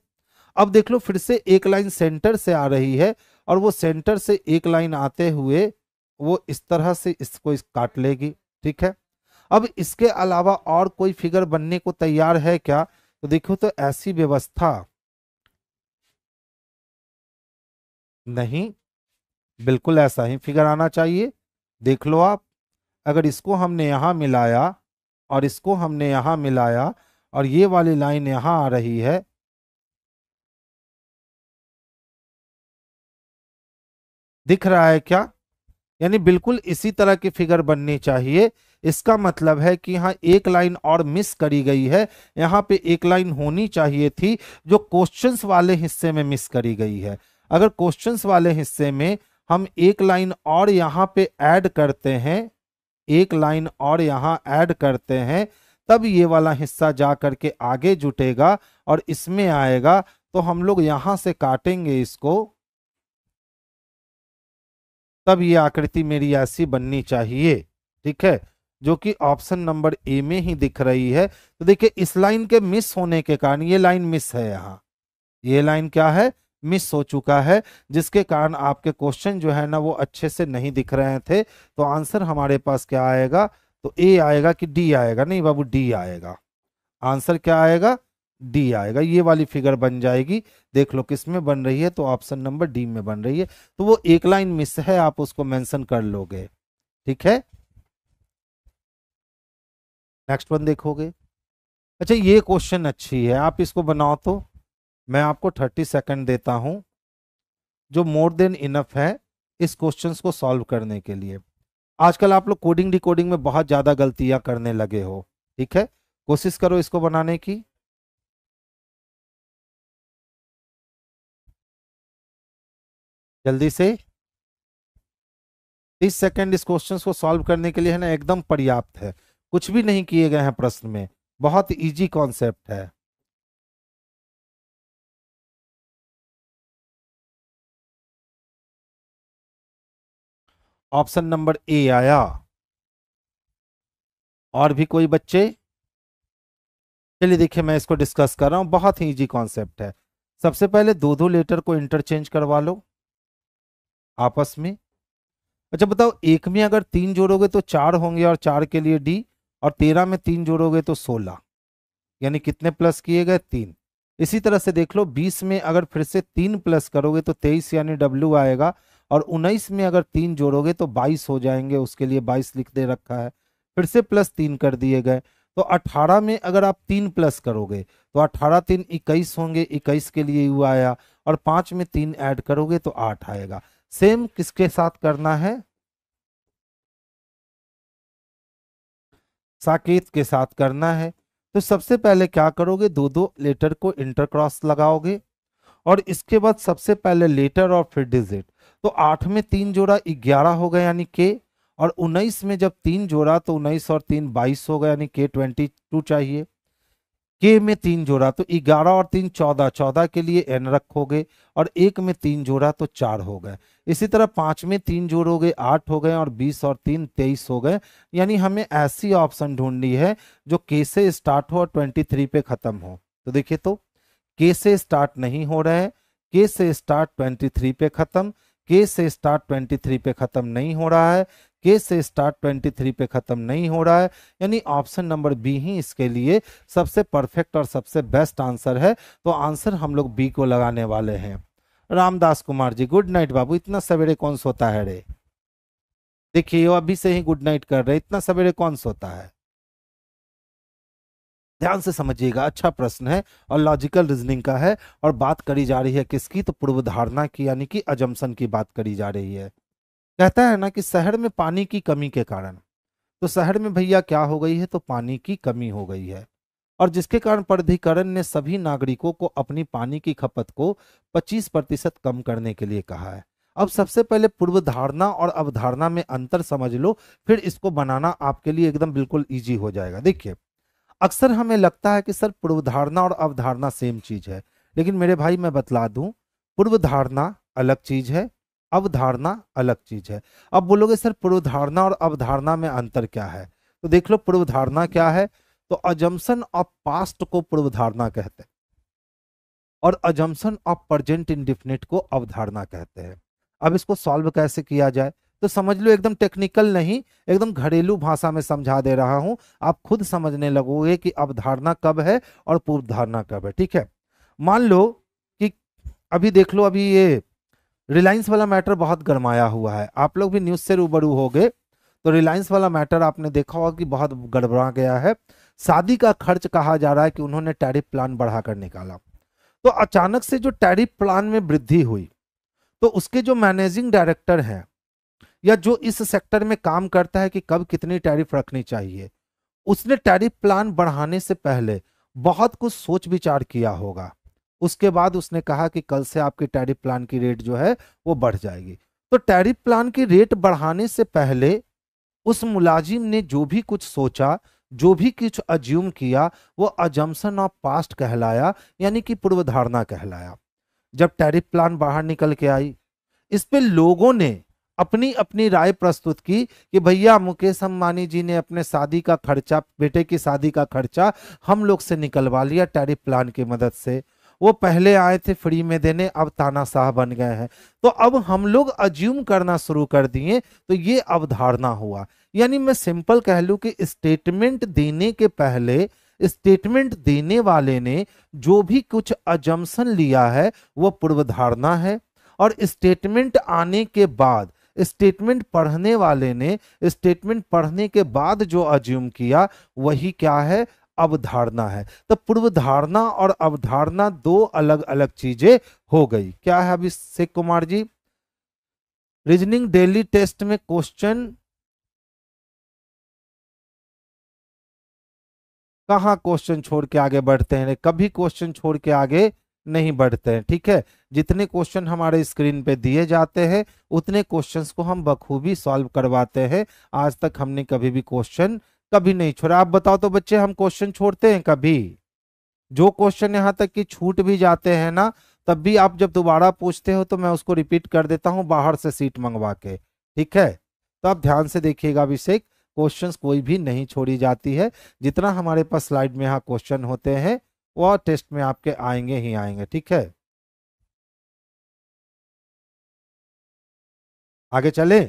अब देख लो फिर से एक लाइन सेंटर से आ रही है और वो सेंटर से एक लाइन आते हुए वो इस तरह से इसको काट लेगी, ठीक है। अब इसके अलावा और कोई फिगर बनने को तैयार है क्या, तो देखो तो ऐसी व्यवस्था नहीं, बिल्कुल ऐसा ही फिगर आना चाहिए। देख लो आप, अगर इसको हमने यहां मिलाया और इसको हमने यहां मिलाया और ये वाली लाइन यहां आ रही है, दिख रहा है क्या, यानी बिल्कुल इसी तरह की फिगर बननी चाहिए। इसका मतलब है कि यहाँ एक लाइन और मिस करी गई है, यहाँ पे एक लाइन होनी चाहिए थी जो क्वेश्चंस वाले हिस्से में मिस करी गई है। अगर क्वेश्चंस वाले हिस्से में हम एक लाइन और यहाँ पे ऐड करते हैं, एक लाइन और यहाँ ऐड करते हैं, तब ये वाला हिस्सा जा करके आगे जुटेगा और इसमें आएगा। तो हम लोग यहाँ से काटेंगे इसको, तब ये आकृति मेरी ऐसी बननी चाहिए, ठीक है, जो कि ऑप्शन नंबर ए में ही दिख रही है। तो देखिए इस लाइन के मिस होने के कारण ये लाइन मिस है, यहाँ ये लाइन क्या है, मिस हो चुका है, जिसके कारण आपके क्वेश्चन जो है ना वो अच्छे से नहीं दिख रहे थे। तो आंसर हमारे पास क्या आएगा, तो ए आएगा कि डी आएगा, नहीं बाबू डी आएगा। आंसर क्या आएगा, डी आएगा। ये वाली फिगर बन जाएगी, देख लो किस में बन रही है, तो ऑप्शन नंबर डी में बन रही है। तो वो एक लाइन मिस है, आप उसको मेंशन कर लोगे, ठीक है। नेक्स्ट वन देखोगे। अच्छा ये क्वेश्चन अच्छी है, आप इसको बनाओ तो मैं आपको 30 सेकंड देता हूं, जो मोर देन इनफ है इस क्वेश्चंस को सॉल्व करने के लिए। आजकल आप लोग कोडिंग डिकोडिंग में बहुत ज्यादा गलतियां करने लगे हो, ठीक है। कोशिश करो इसको बनाने की। जल्दी से 30 सेकंड इस क्वेश्चन को सॉल्व करने के लिए है ना, एकदम पर्याप्त है। कुछ भी नहीं किए गए हैं प्रश्न में, बहुत इजी कॉन्सेप्ट है। ऑप्शन नंबर ए आया। और भी कोई बच्चे, चलिए देखिए मैं इसको डिस्कस कर रहा हूं, बहुत ही इजी कॉन्सेप्ट है। सबसे पहले दो दो लेटर को इंटरचेंज करवा लो आपस में। अच्छा बताओ, एक में अगर 3 जोड़ोगे तो 4 होंगे और 4 के लिए डी, और 13 में 3 जोड़ोगे तो 16, यानी कितने प्लस किए गए, 3। इसी तरह से देख लो 20 में अगर फिर से 3 प्लस करोगे तो 23 यानी डब्ल्यू आएगा, और 19 में अगर 3 जोड़ोगे तो 22 हो जाएंगे, उसके लिए 22 लिख दे रखा है, फिर से प्लस 3 कर दिए गए। तो 18 में अगर आप 3 प्लस करोगे तो 18 3 21 होंगे, 21 के लिए यू आया, और 5 में 3 ऐड करोगे तो 8 आएगा। सेम किसके साथ करना है, साकेत के साथ करना है। तो सबसे पहले क्या करोगे, दो दो लेटर को इंटरक्रॉस लगाओगे, और इसके बाद सबसे पहले लेटर और फिर डिजिट। तो 8 में 3 जोड़ा 11 हो गया यानी के, और 19 में जब 3 जोड़ा तो 19 और 3 22 हो गया यानी के 22 चाहिए। के में 3 जोड़ा तो 11 और 3 14, 14 के लिए एन रखोगे, और 1 में 3 जोड़ा तो 4 हो गए। इसी तरह 5 में 3 जोड़ोगे 8 हो गए, और 20 और 3 23 हो गए। यानी हमें ऐसी ऑप्शन ढूंढनी है जो के से स्टार्ट हो और 23 पे खत्म हो। तो देखिए तो के से स्टार्ट नहीं हो रहा है, के से स्टार्ट 23 पे खत्म, के से स्टार्ट 23 पे खत्म नहीं हो रहा है, के से स्टार्ट 23 पे खत्म नहीं हो रहा है, यानी ऑप्शन नंबर बी ही इसके लिए सबसे परफेक्ट और सबसे बेस्ट आंसर है। तो आंसर हम लोग बी को लगाने वाले हैं। रामदास कुमार जी गुड नाइट बाबू, इतना सवेरे कौन सोता है रे। देखिए वो अभी से ही गुड नाइट कर रहे हैं, इतना सवेरे कौन सोता है। ध्यान से समझिएगा, अच्छा प्रश्न है और लॉजिकल रीजनिंग का है। और बात करी जा रही है किसकी, तो पूर्व धारणा की, यानी कि अजम्पशन की बात करी जा रही है। कहता है ना कि शहर में पानी की कमी के कारण, तो शहर में भैया क्या हो गई है, तो पानी की कमी हो गई है। और जिसके कारण प्राधिकरण ने सभी नागरिकों को अपनी पानी की खपत को 25% कम करने के लिए कहा है। अब सबसे पहले पूर्व धारणा और अवधारणा में अंतर समझ लो, फिर इसको बनाना आपके लिए एकदम बिल्कुल इजी हो जाएगा। देखिए अक्सर हमें लगता है कि सर पूर्व धारणा और अवधारणा सेम चीज है, लेकिन मेरे भाई मैं बतला दूं, पूर्व धारणा अलग चीज है, अवधारणा अलग चीज है। अब बोलोगे सर पूर्व धारणा और अवधारणा में अंतर क्या है, तो देख लो पूर्व धारणा क्या है, तो अजम्पशन ऑफ पास्ट को पूर्व धारणा कहते हैं और अजम्पशन ऑफ प्रेजेंट इंडेफिनिट को अवधारणा कहते हैं। अब इसको सॉल्व कैसे किया जाए, तो समझ लो, एकदम टेक्निकल नहीं, एकदम घरेलू भाषा में समझा दे रहा हूं, आप खुद समझने लगोगे कि अवधारणा कब है और पूर्व धारणा कब है। ठीक है, मान लो कि अभी देख लो, अभी ये रिलायंस वाला मैटर बहुत गरमाया हुआ है, आप लोग भी न्यूज से रूबरू हो गए, तो रिलायंस वाला मैटर आपने देखा होगा कि बहुत गड़बड़ा गया है। शादी का खर्च कहा जा रहा है कि उन्होंने टैरिफ प्लान बढ़ाकर निकाला, तो अचानक से जो टैरिफ प्लान में वृद्धि हुई, तो उसके जो मैनेजिंग डायरेक्टर हैं या जो इस सेक्टर में काम करता है कि कब कितनी टैरिफ रखनी चाहिए, उसने टैरिफ प्लान बढ़ाने से पहले बहुत कुछ सोच विचार किया होगा। उसके बाद उसने कहा कि कल से आपकी टैरिफ प्लान की रेट जो है वो बढ़ जाएगी। तो टैरिफ प्लान की रेट बढ़ाने से पहले उस मुलाजिम ने जो भी कुछ सोचा, जो भी कुछ अज्यूम किया, वो अजम्पशन ऑफ पास्ट कहलाया, यानी कि पूर्व धारणा कहलाया। जब टैरिफ प्लान बाहर निकल के आई, इस पे लोगों ने अपनी अपनी राय प्रस्तुत की कि भैया मुकेश अंबानी जी ने अपने शादी का खर्चा, बेटे की शादी का खर्चा हम लोग से निकलवा लिया टैरिफ प्लान की मदद से। वो पहले आए थे फ्री में देने, अब तानाशाह बन गए हैं, तो अब हम लोग अज्यूम करना शुरू कर दिए, तो ये अवधारणा हुआ। यानी मैं सिंपल कह लूं कि स्टेटमेंट देने के पहले स्टेटमेंट देने वाले ने जो भी कुछ अजम्पशन लिया है वो पूर्व धारणा है, और स्टेटमेंट आने के बाद स्टेटमेंट पढ़ने वाले ने स्टेटमेंट पढ़ने के बाद जो अज्यूम किया वही क्या है, अवधारणा है। तो पूर्व धारणा और अवधारणा दो अलग अलग चीजें हो गई। क्या है Abhishek Kumar ji, reasoning daily test में क्वेश्चन कहाँ क्वेश्चन छोड़ के आगे बढ़ते हैं, कभी क्वेश्चन छोड़ के आगे नहीं बढ़ते हैं। ठीक है, जितने क्वेश्चन हमारे स्क्रीन पे दिए जाते हैं उतने क्वेश्चंस को हम बखूबी सॉल्व करवाते हैं। आज तक हमने कभी भी क्वेश्चन कभी नहीं छोड़ा। आप बताओ तो बच्चे, हम क्वेश्चन छोड़ते हैं कभी? जो क्वेश्चन यहाँ तक कि छूट भी जाते हैं ना, तब भी आप जब दोबारा पूछते हो तो मैं उसको रिपीट कर देता हूँ बाहर से सीट मंगवा के। ठीक है, तो आप ध्यान से देखिएगा अभिषेक, क्वेश्चंस कोई भी नहीं छोड़ी जाती है। जितना हमारे पास स्लाइड में यहाँ क्वेश्चन होते हैं वो टेस्ट में आपके आएंगे ही आएंगे। ठीक है, आगे चले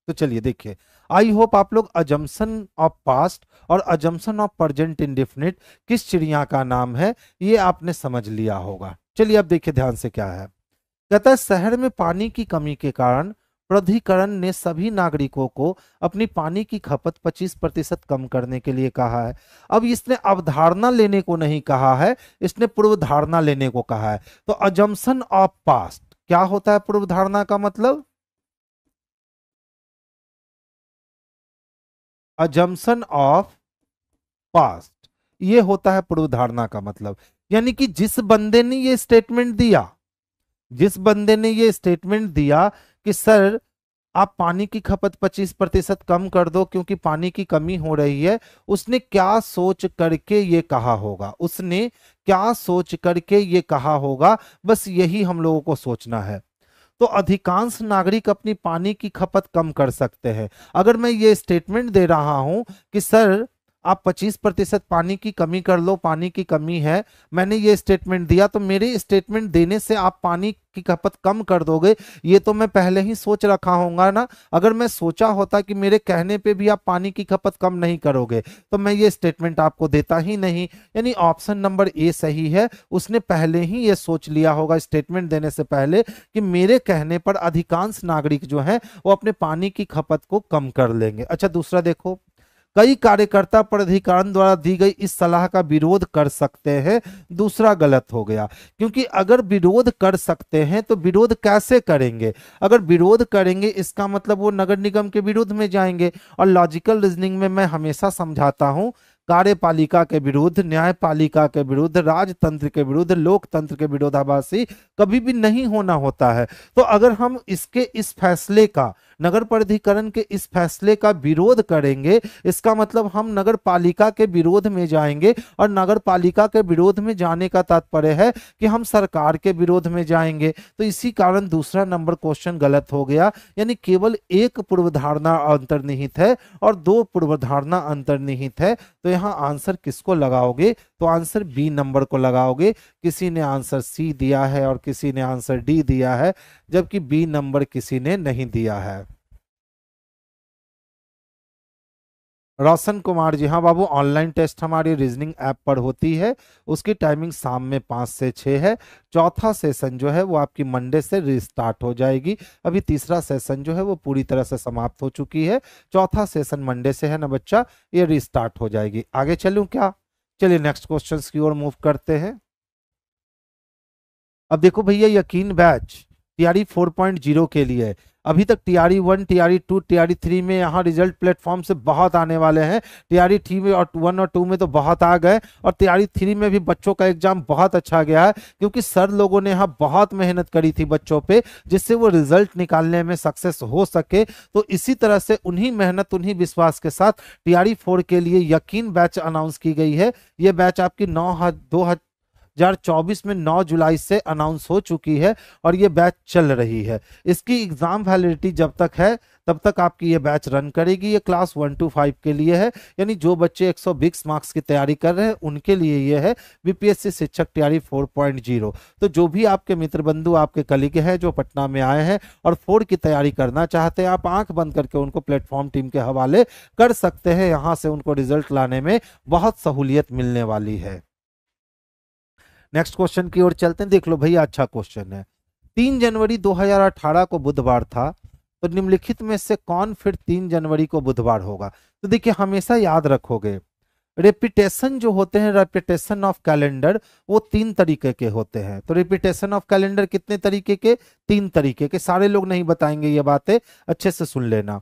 तो चलिए देखिए, आई होप आप लोग अजम्पशन ऑफ पास्ट और अजम्पशन ऑफ प्रेजेंट इंडेफिनिट किस चिड़िया का नाम है ये आपने समझ लिया होगा। चलिए अब देखिए ध्यान से क्या है। कहता है शहर में पानी की कमी के कारण प्राधिकरण ने सभी नागरिकों को अपनी पानी की खपत 25% कम करने के लिए कहा है। अब इसने अवधारणा लेने को नहीं कहा है, इसने पूर्व धारणा लेने को कहा है। तो अजम्पशन ऑफ पास्ट क्या होता है, पूर्व धारणा का मतलब? अजम्पशन ऑफ पास्ट ये होता है पूर्व धारणा का मतलब। यानी कि जिस बंदे ने ये स्टेटमेंट दिया, जिस बंदे ने ये स्टेटमेंट दिया कि सर आप पानी की खपत 25% कम कर दो क्योंकि पानी की कमी हो रही है, उसने क्या सोच करके ये कहा होगा, उसने क्या सोच करके ये कहा होगा, बस यही हम लोगों को सोचना है। तो अधिकांश नागरिक अपनी पानी की खपत कम कर सकते हैं। अगर मैं ये स्टेटमेंट दे रहा हूं कि सर आप 25% पानी की कमी कर लो, पानी की कमी है, मैंने ये स्टेटमेंट दिया, तो मेरे स्टेटमेंट देने से आप पानी की खपत कम कर दोगे, ये तो मैं पहले ही सोच रखा होगा ना। अगर मैं सोचा होता कि मेरे कहने पे भी आप पानी की खपत कम नहीं करोगे तो मैं ये स्टेटमेंट आपको देता ही नहीं। यानी ऑप्शन नंबर ए सही है, उसने पहले ही ये सोच लिया होगा स्टेटमेंट देने से पहले कि मेरे कहने पर अधिकांश नागरिक जो है वो अपने पानी की खपत को कम कर लेंगे। अच्छा दूसरा देखो, कई कार्यकर्ता प्राधिकरण द्वारा दी गई इस सलाह का विरोध कर सकते हैं। दूसरा गलत हो गया, क्योंकि अगर विरोध कर सकते हैं तो विरोध कैसे करेंगे? अगर विरोध करेंगे इसका मतलब वो नगर निगम के विरोध में जाएंगे, और लॉजिकल रीजनिंग में मैं हमेशा समझाता हूं कार्यपालिका के विरुद्ध, न्यायपालिका के विरुद्ध, राजतंत्र के विरुद्ध, लोकतंत्र के विरोधाभासी कभी भी नहीं होना होता है। तो अगर हम इसके इस फैसले का, नगर प्राधिकरण के इस फैसले का विरोध करेंगे, इसका मतलब हम नगर पालिका के विरोध में जाएंगे, और नगर पालिका के विरोध में जाने का तात्पर्य है कि हम सरकार के विरोध में जाएंगे। तो इसी कारण दूसरा नंबर क्वेश्चन गलत हो गया। यानी केवल एक पूर्वधारणा अंतर्निहित है और दो पूर्वधारणा अंतर्निहित है। तो यहाँ आंसर किसको लगाओगे? तो आंसर बी नंबर को लगाओगे। किसी ने आंसर सी दिया है और किसी ने आंसर डी दिया है, जबकि बी नंबर किसी ने नहीं दिया है। रोशन कुमार जी, हाँ बाबू, ऑनलाइन टेस्ट हमारी रीजनिंग ऐप पर होती है, उसकी टाइमिंग शाम में 5 से 6 है। चौथा सेशन जो है वो आपकी मंडे से रिस्टार्ट हो जाएगी। अभी तीसरा सेशन जो है वो पूरी तरह से समाप्त हो चुकी है, चौथा सेशन मंडे से है ना बच्चा, ये रिस्टार्ट हो जाएगी। आगे चलूं क्या? चलिए नेक्स्ट क्वेश्चंस की ओर मूव करते हैं। अब देखो भैया, यकीन बैच टीआरई 4.0 के लिए अभी तक टीआरई 1, टीआरई 2, टीआरई 3 में यहाँ रिजल्ट प्लेटफॉर्म से बहुत आने वाले हैं। टीआरई 3 में और 1 और 2 में तो बहुत आ गए, और टीआरई 3 में भी बच्चों का एग्जाम बहुत अच्छा गया है, क्योंकि सर लोगों ने यहाँ बहुत मेहनत करी थी बच्चों पे, जिससे वो रिजल्ट निकालने में सक्सेस हो सके। तो इसी तरह से उन्हीं मेहनत, उन्हीं विश्वास के साथ टीआरई 4 के लिए यकीन बैच अनाउंस की गई है। ये बैच आपकी 2024 में 9 जुलाई से अनाउंस हो चुकी है, और ये बैच चल रही है। इसकी एग्जाम वैलिडिटी जब तक है तब तक आपकी ये बैच रन करेगी। ये क्लास 1 to 5 के लिए है, यानी जो बच्चे 120 मार्क्स की तैयारी कर रहे हैं उनके लिए ये है बीपीएससी शिक्षक तैयारी 4.0। तो जो भी आपके मित्र बंधु, आपके कलीग हैं जो पटना में आए हैं और 4 की तैयारी करना चाहते हैं, आप आंख बंद करके उनको प्लेटफॉर्म टीम के हवाले कर सकते हैं। यहाँ से उनको रिजल्ट लाने में बहुत सहूलियत मिलने वाली है। नेक्स्ट क्वेश्चन की ओर चलते हैं। देख लो भैया, अच्छा क्वेश्चन है। 3 जनवरी 2018 को बुधवार था, तो निम्नलिखित में से कौन फिर 3 जनवरी को बुधवार होगा? तो देखिए, हमेशा याद रखोगे, रेपिटेशन जो होते हैं, रेपिटेशन ऑफ कैलेंडर, वो 3 तरीके के होते हैं। तो रेपिटेशन ऑफ कैलेंडर कितने तरीके के? 3 तरीके के। सारे लोग नहीं बताएंगे ये बातें, अच्छे से सुन लेना।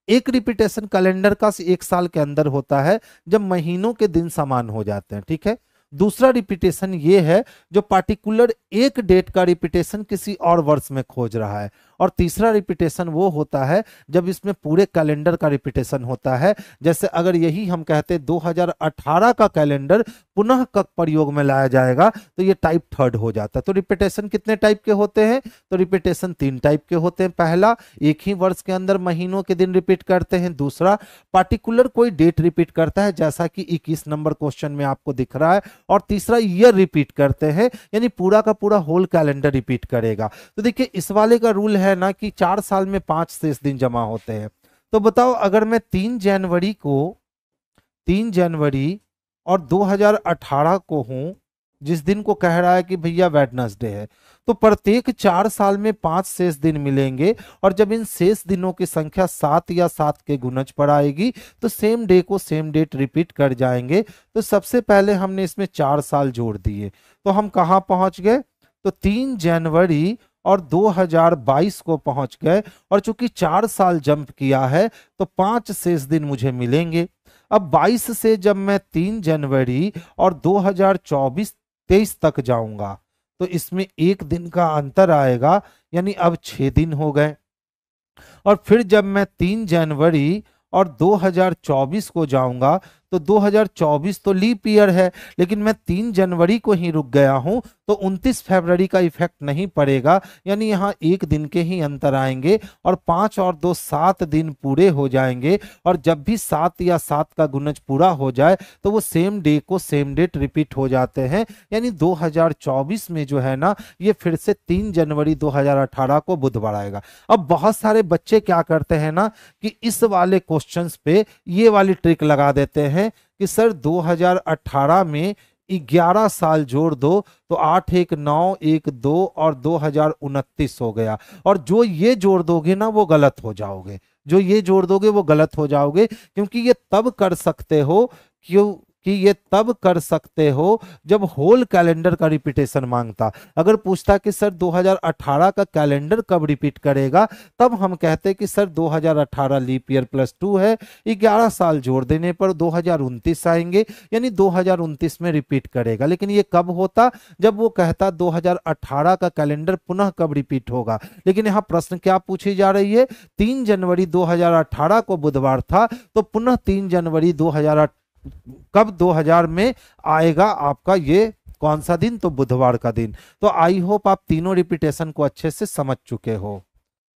एक रिपीटेशन कैलेंडर का 1 साल के अंदर होता है, जब महीनों के दिन समान हो जाते हैं, ठीक है। दूसरा रिपीटेशन ये है जो पार्टिकुलर एक डेट का रिपीटेशन किसी और वर्ष में खोज रहा है। और तीसरा रिपीटेशन वो होता है जब इसमें पूरे कैलेंडर का रिपीटेशन होता है। जैसे अगर यही हम कहते 2018 का कैलेंडर पुनः कब प्रयोग में लाया जाएगा, तो ये टाइप 3 हो जाता है। तो रिपीटेशन कितने टाइप के होते हैं? तो रिपीटेशन 3 टाइप के होते हैं। पहला, एक ही वर्ष के अंदर महीनों के दिन रिपीट करते हैं। दूसरा, पार्टिकुलर कोई डेट रिपीट करता है, जैसा कि 21 नंबर क्वेश्चन में आपको दिख रहा है। और तीसरा, ईयर रिपीट करते हैं, यानी पूरा का पूरा होल कैलेंडर रिपीट करेगा। तो देखिए, इस वाले का रूल है ना कि 4 साल में 5 शेष दिन जमा होते हैं। तो बताओ, अगर मैं 3 जनवरी और 2018 को हूं, जिस दिन को कह रहा है कि भैया वेडनेसडे है, तो प्रत्येक 4 साल में 5 शेष दिन मिलेंगे। और जब इन शेष दिनों की संख्या 7 या 7 के गुणज पर आएगी, तो सेम डे को सेम डेट रिपीट कर जाएंगे। तो सबसे पहले हमने इसमें 4 साल जोड़ दिए, तो हम कहां पहुंच गए? तो 3 जनवरी और 2022 को पहुंच गए। और चूंकि 4 साल जंप किया है, तो 5 शेष दिन मुझे मिलेंगे। अब 22 से जब मैं 3 जनवरी और 2023 तक जाऊंगा, तो इसमें 1 दिन का अंतर आएगा, यानी अब 6 दिन हो गए। और फिर जब मैं 3 जनवरी और 2024 को जाऊंगा, तो 2024 तो लीप ईयर है, लेकिन मैं 3 जनवरी को ही रुक गया हूं, तो 29 फरवरी का इफेक्ट नहीं पड़ेगा, यानी यहाँ एक दिन के ही अंतर आएंगे और 5 और 2 7 दिन पूरे हो जाएंगे। और जब भी 7 या 7 का गुणज पूरा हो जाए तो वो सेम डे को सेम डेट रिपीट हो जाते हैं, यानी 2024 में जो है ना ये फिर से 3 जनवरी 2018 को बुधवार आएगा। अब बहुत सारे बच्चे क्या करते हैं ना कि इस वाले क्वेश्चंस पे ये वाली ट्रिक लगा देते हैं कि सर 2018 में 11 साल जोड़ दो तो 8 1 9 1 2 और 2029 हो गया, और जो ये जोड़ दोगे ना वो गलत हो जाओगे, जो ये जोड़ दोगे वो गलत हो जाओगे, क्योंकि ये तब कर सकते हो क्यों कि ये तब कर सकते हो जब होल कैलेंडर का रिपीटेशन मांगता। अगर पूछता कि सर 2018 का कैलेंडर कब रिपीट करेगा, तब हम कहते कि सर 2018 लीप ईयर +2 है, 11 साल जोड़ देने पर 2029 आएंगे, यानी 2029 में रिपीट करेगा। लेकिन ये कब होता, जब वो कहता 2018 का कैलेंडर पुनः कब रिपीट होगा। लेकिन यहाँ प्रश्न क्या पूछी जा रही है, 3 जनवरी 2018 को बुधवार था, तो पुनः 3 जनवरी 2018 कब 2000 में आएगा आपका ये कौन सा दिन, तो बुधवार का दिन। तो आई होप आप तीनों रिपीटेशन को अच्छे से समझ चुके हो।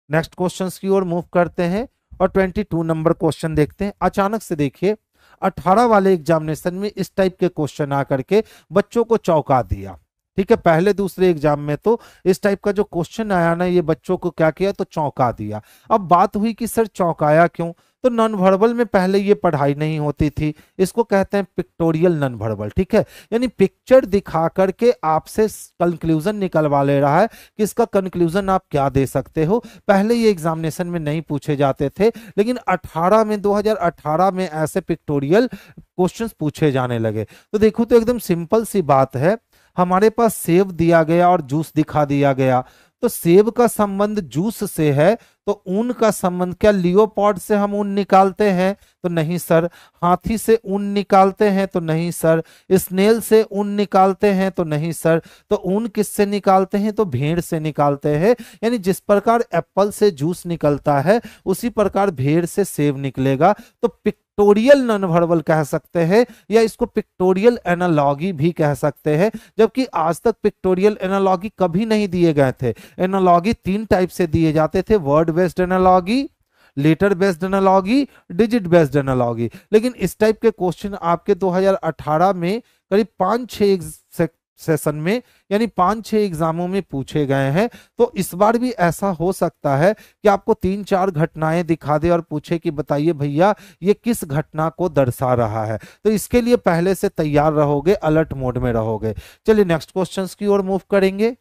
नेक्स्ट क्वेश्चंस की ओर मूव करते हैं और 22 नंबर क्वेश्चन देखते हैं। अचानक से देखिए 18 वाले एग्जामिनेशन में इस टाइप के क्वेश्चन आकर के बच्चों को चौंका दिया। ठीक है, पहले दूसरे एग्जाम में तो इस टाइप का जो क्वेश्चन आया ना ये बच्चों को क्या किया, तो चौंका दिया। अब बात हुई कि सर चौंकाया क्यों, तो नॉन वर्बल में पहले ये पढ़ाई नहीं होती थी, इसको कहते हैं पिक्टोरियल नॉन वर्बल। ठीक है, यानी पिक्चर दिखा करके आपसे कंक्लूजन निकलवा ले रहा है कि इसका कंक्लूजन आप क्या दे सकते हो। पहले ये एग्जामिनेशन में नहीं पूछे जाते थे, लेकिन 2018 में ऐसे पिक्टोरियल क्वेश्चंस पूछे जाने लगे। तो देखो तो एकदम सिंपल सी बात है, हमारे पास सेब दिया गया और जूस दिखा दिया गया, तो सेब का संबंध जूस से है, तो ऊन का संबंध क्या लियोपॉर्ड से हम ऊन निकालते हैं, तो नहीं सर। हाथी से ऊन निकालते हैं, तो नहीं सर। स्नेल से ऊन निकालते हैं, तो नहीं सर। तो ऊन किससे निकालते हैं, तो भेड़ से निकालते हैं। यानी जिस प्रकार एप्पल से जूस निकलता है उसी प्रकार भेड़ से सेब निकलेगा। तो पिक्टोरियल नॉन वर्बल कह सकते हैं, या इसको पिक्टोरियल एनालॉगी भी कह सकते हैं, जबकि आज तक पिक्टोरियल एनालॉगी कभी नहीं दिए गए थे। एनालॉगी 3 टाइप से दिए जाते थे, word based analogy, letter based analogy, digit based analogy. लेकिन इस टाइप के क्वेश्चन आपके 2018 में करीब 5-6 सेशन में यानी 5-6 एग्जामों में पूछे गए हैं। तो इस बार भी ऐसा हो सकता है कि आपको 3-4 घटनाएं दिखा दे और पूछे कि बताइए भैया ये किस घटना को दर्शा रहा है। तो इसके लिए पहले से तैयार रहोगे, अलर्ट मोड में रहोगे। चलिए नेक्स्ट क्वेश्चंस की ओर मूव करेंगे।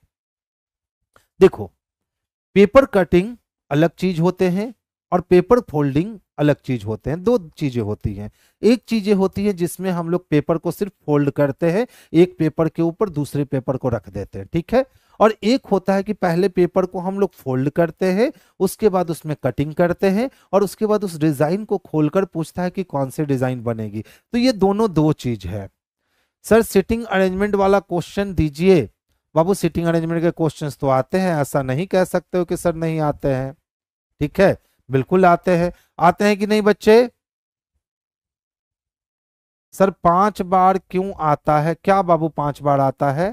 देखो, पेपर कटिंग अलग चीज होते हैं और पेपर फोल्डिंग अलग चीज होते हैं। 2 चीजें होती हैं। एक चीजें होती है जिसमें हम लोग पेपर को सिर्फ फोल्ड करते हैं, एक पेपर के ऊपर दूसरे पेपर को रख देते हैं। ठीक है, और एक होता है कि पहले पेपर को हम लोग फोल्ड करते हैं, उसके बाद उसमें कटिंग करते हैं और उसके बाद उस डिजाइन को खोलकर पूछता है कि कौन सी डिजाइन बनेगी। तो ये दोनों 2 चीज है। सर सिटिंग अरेंजमेंट वाला क्वेश्चन दीजिए। बाबू सिटिंग अरेंजमेंट के क्वेश्चंस तो आते हैं, ऐसा नहीं कह सकते हो कि सर नहीं आते हैं। ठीक है, बिल्कुल आते हैं। आते हैं कि नहीं बच्चे? सर 5 बार क्यों आता है? क्या बाबू 5 बार आता है?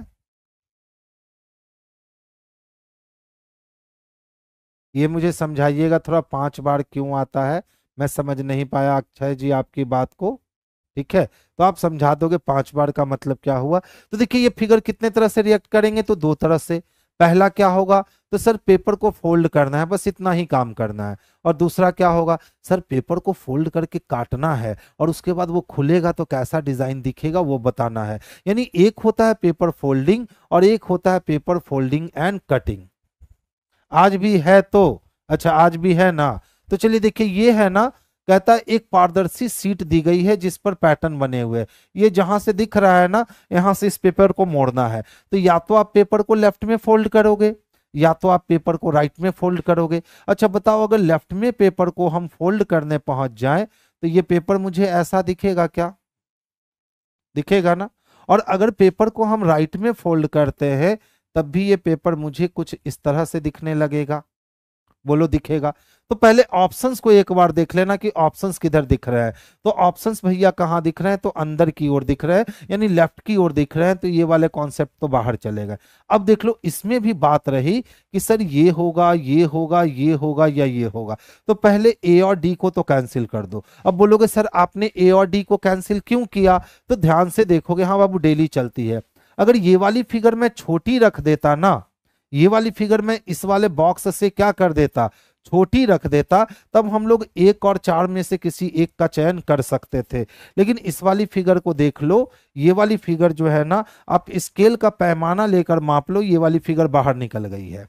ये मुझे समझाइएगा थोड़ा, 5 बार क्यों आता है? मैं समझ नहीं पाया अक्षय जी आपकी बात को। ठीक है, तो आप समझा दोगे 5 बार का मतलब क्या हुआ। तो देखिए ये फिगर कितने तरह से रिएक्ट करेंगे, तो 2 तरह से। पहला क्या होगा, तो सर पेपर को फोल्ड करना है, बस इतना ही काम करना है। और दूसरा क्या होगा, सर पेपर को फोल्ड करके काटना है और उसके बाद वो खुलेगा तो कैसा डिजाइन दिखेगा वो बताना है। यानी एक होता है पेपर फोल्डिंग और एक होता है पेपर फोल्डिंग एंड कटिंग। आज भी है तो अच्छा, आज भी है ना। तो चलिए देखिए ये है ना, कहता है एक पारदर्शी सीट दी गई है जिस पर पैटर्न बने हुए हैं। ये जहां से दिख रहा है ना, यहां से इस पेपर को मोड़ना है। तो या तो आप पेपर को लेफ्ट में फोल्ड करोगे या तो आप पेपर को राइट में फोल्ड करोगे। अच्छा बताओ, अगर लेफ्ट में पेपर को हम फोल्ड करने पहुंच जाए तो ये पेपर मुझे ऐसा दिखेगा क्या? दिखेगा ना। और अगर पेपर को हम राइट में फोल्ड करते हैं तब भी ये पेपर मुझे कुछ इस तरह से दिखने लगेगा। बोलो दिखेगा। तो पहले ऑप्शंस को एक बार देख लेना कि ऑप्शंस किधर दिख रहे हैं। तो ऑप्शंस भैया कहाँ दिख रहे हैं, तो अंदर की ओर दिख रहे हैं, यानी लेफ्ट की ओर दिख रहे हैं, तो ये वाले कॉन्सेप्ट तो बाहर चले गए। अब देख लो इसमें भी बात रही कि सर ये होगा, ये होगा, ये होगा या ये होगा। तो पहले ए और डी को तो कैंसिल कर दो। अब बोलोगे सर आपने ए और डी को कैंसिल क्यों किया, तो ध्यान से देखोगे, हाँ बाबू डेली चलती है। अगर ये वाली फिगर मैं छोटी रख देता ना, ये वाली फिगर में इस वाले बॉक्स से क्या कर देता, छोटी रख देता, तब हम लोग एक और चार में से किसी एक का चयन कर सकते थे। लेकिन इस वाली फिगर को देख लो, ये वाली फिगर जो है ना, आप स्केल का पैमाना लेकर माप लो, ये वाली फिगर बाहर निकल गई है।